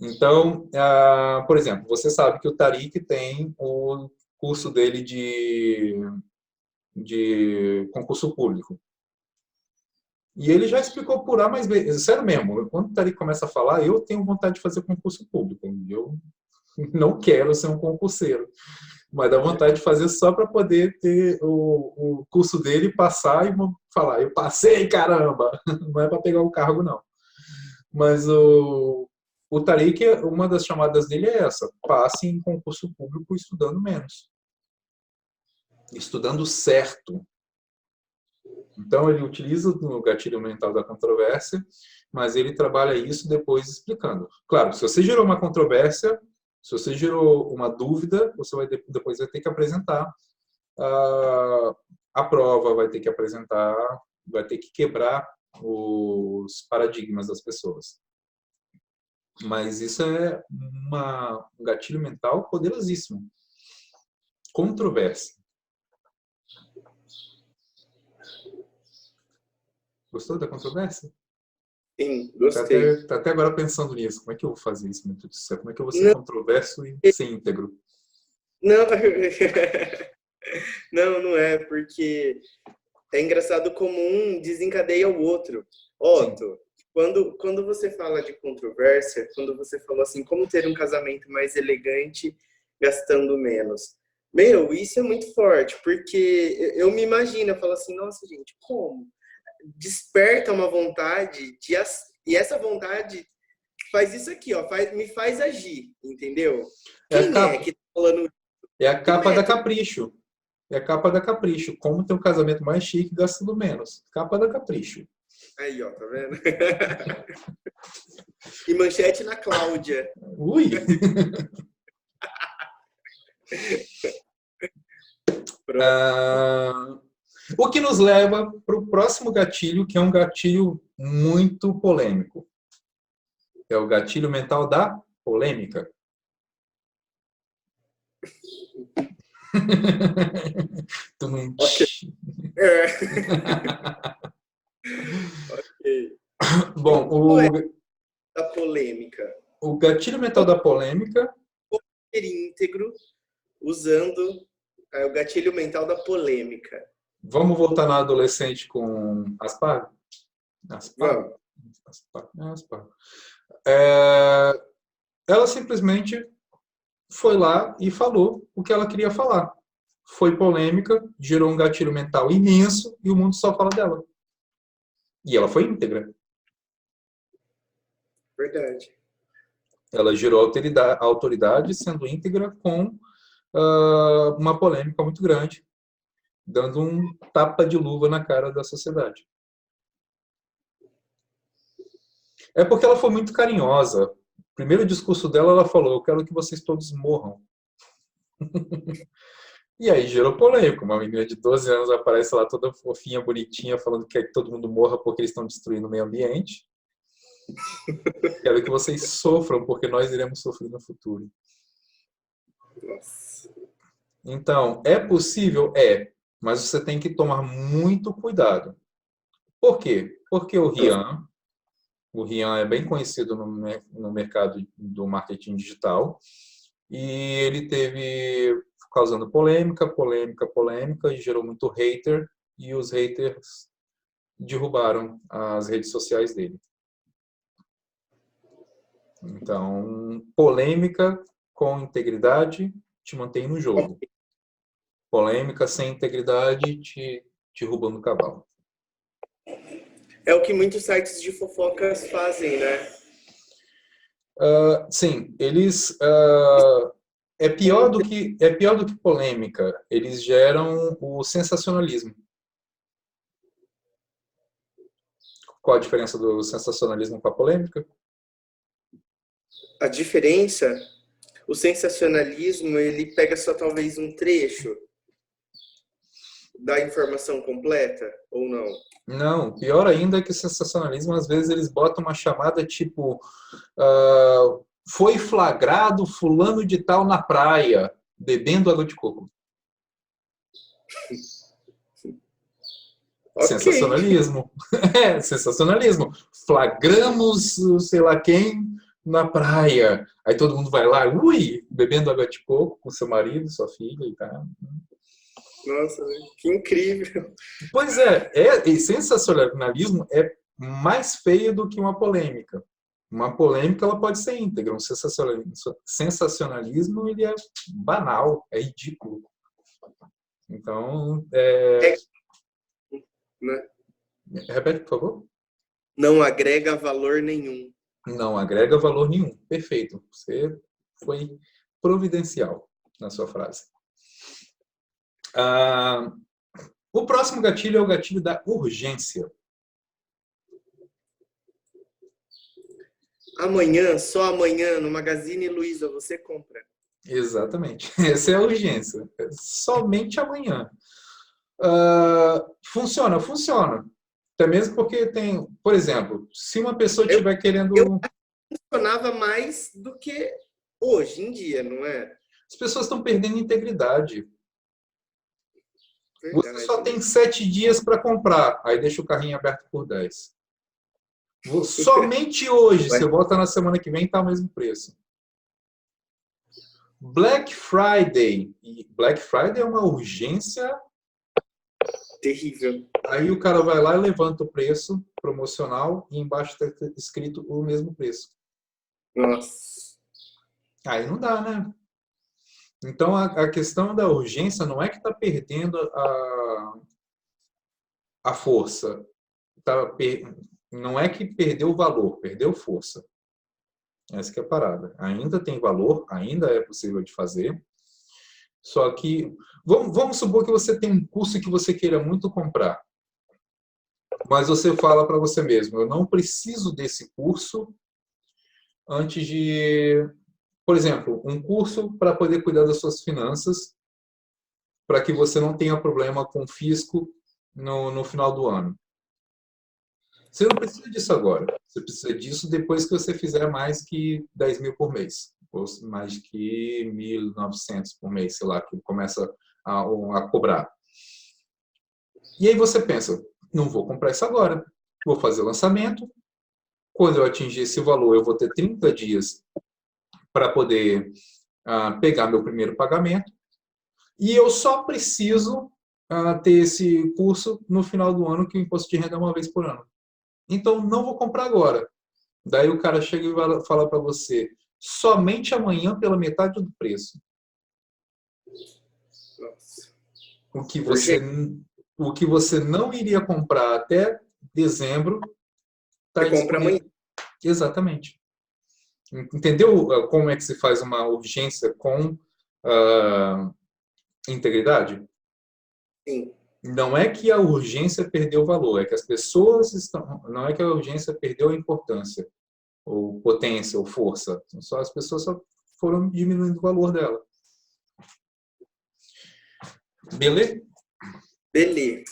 Então, por exemplo, você sabe que o Tariq tem o curso dele de concurso público. E ele já explicou por A mais B. Sério mesmo, quando o Tariq começa a falar, eu tenho vontade de fazer concurso público. Eu não quero ser um concurseiro. Mas dá vontade de fazer só para poder ter o curso dele, passar e falar, eu passei, caramba! Não é para pegar o cargo, não. Mas o Tariq, uma das chamadas dele é essa, passe em concurso público estudando menos. Estudando certo. Então, ele utiliza o gatilho mental da controvérsia, mas ele trabalha isso depois explicando. Claro, se você gerou uma controvérsia, se você gerou uma dúvida, você depois vai ter que apresentar a prova, vai ter que apresentar, vai ter que quebrar os paradigmas das pessoas. Mas isso é um gatilho mental poderosíssimo. Controvérsia. Gostou da controvérsia? Sim, gostei. Tá até agora pensando nisso. Como é que eu vou fazer isso, meu Deus do céu? Como é que eu vou ser Não, controverso e ser íntegro? não, não é, porque é engraçado como um desencadeia o outro. Sim. Otto, quando você fala de controvérsia, quando você falou assim, como ter um casamento mais elegante gastando menos. Meu, isso é muito forte, porque eu me imagino, eu falo assim, nossa, gente, como? Desperta uma vontade e essa vontade faz isso aqui, ó, me faz agir, entendeu? É a Quem é capa, que tá falando é a do capa da método? Capricho. É a capa da Capricho. Como ter um casamento mais chique gastando menos. Capa da Capricho. Aí, ó, tá vendo? E manchete na Cláudia. Ui! O que nos leva para o próximo gatilho, que é um gatilho muito polêmico. É o gatilho mental da polêmica. Ok. É. Ok. Bom, Qual é a polêmica? o gatilho mental da polêmica. Ser íntegro usando o gatilho mental da polêmica. Vamos voltar na adolescente com Aspar? Aspar? Vamos. Aspar. Aspar. Ela simplesmente foi lá e falou o que ela queria falar. Foi polêmica, gerou um gatilho mental imenso e o mundo só fala dela. E ela foi íntegra. Verdade. Ela gerou autoridade sendo íntegra com uma polêmica muito grande, dando um tapa de luva na cara da sociedade. É porque ela foi muito carinhosa. O primeiro discurso dela, ela falou: eu quero que vocês todos morram. E aí gerou polêmica. Uma menina de 12 anos aparece lá toda fofinha, bonitinha, falando que quer que todo mundo morra porque eles estão destruindo o meio ambiente. Quero que vocês sofram porque nós iremos sofrer no futuro. Nossa. Então, é possível? É. Mas você tem que tomar muito cuidado. Por quê? Porque o Rian é bem conhecido no mercado do marketing digital e ele teve causando polêmica, polêmica, polêmica e gerou muito hater e os haters derrubaram as redes sociais dele. Então, polêmica com integridade te mantém no jogo. Polêmica sem integridade te derruba no cavalo. É o que muitos sites de fofocas fazem, né? Sim, eles é pior do que polêmica. Eles geram o sensacionalismo. Qual a diferença do sensacionalismo com a polêmica? A diferença, o sensacionalismo, ele pega só talvez um trecho da informação completa, ou não? Não, pior ainda é que o sensacionalismo, às vezes, eles botam uma chamada tipo foi flagrado fulano de tal na praia, bebendo água de coco. Ok. Sensacionalismo. É, sensacionalismo. Flagramos sei lá quem na praia. Aí todo mundo vai lá, ui, bebendo água de coco com seu marido, sua filha e tal. Nossa, que incrível. Pois é, e sensacionalismo é mais feio do que uma polêmica. Uma polêmica ela pode ser íntegra, um sensacionalismo ele é banal, é ridículo. Então, Né? repete, por favor. Não agrega valor nenhum. Não agrega valor nenhum. Perfeito. Você foi providencial na sua frase. O próximo gatilho é o gatilho da urgência. Amanhã, só amanhã, no Magazine Luiza, você compra. Exatamente. Essa é a urgência. É somente amanhã. Funciona, funciona. Até mesmo porque tem, por exemplo, se uma pessoa estiver Eu querendo. funcionava mais do que hoje em dia, não é? As pessoas estão perdendo integridade. Você Verdade, só né? tem 7 dias para comprar, aí deixa o carrinho aberto por 10. Somente hoje, você volta na semana que vem, está o mesmo preço. Black Friday. E Black Friday é uma urgência. Terrível. Aí o cara vai lá e levanta o preço promocional e embaixo está escrito o mesmo preço. Nossa. Aí não dá, né? Então a questão da urgência não é que está perdendo a força. Não é que perdeu o valor, perdeu força. Essa que é a parada. Ainda tem valor, ainda é possível de fazer. Só que, vamos supor que você tem um curso que você queira muito comprar. Mas você fala para você mesmo, eu não preciso desse curso antes de... Por exemplo, um curso para poder cuidar das suas finanças, para que você não tenha problema com o fisco no final do ano. Você não precisa disso agora. Você precisa disso depois que você fizer mais que 10 mil por mês. Ou mais que 1.900 por mês, sei lá, que começa a cobrar. E aí você pensa, não vou comprar isso agora. Vou fazer o lançamento. Quando eu atingir esse valor, eu vou ter 30 dias para poder pegar meu primeiro pagamento. E eu só preciso ter esse curso no final do ano, que o imposto de renda é uma vez por ano. Então, não vou comprar agora. Daí o cara chega e vai falar para você, somente amanhã pela metade do preço. Nossa. O que você não iria comprar até dezembro está Você compra amanhã. disponível. Exatamente. Entendeu como é que se faz uma urgência com integridade? Sim. Não é que a urgência perdeu valor, é que as pessoas estão. Não é que a urgência perdeu a importância, ou potência, ou força. Só as pessoas só foram diminuindo o valor dela. Beleza? Beleza.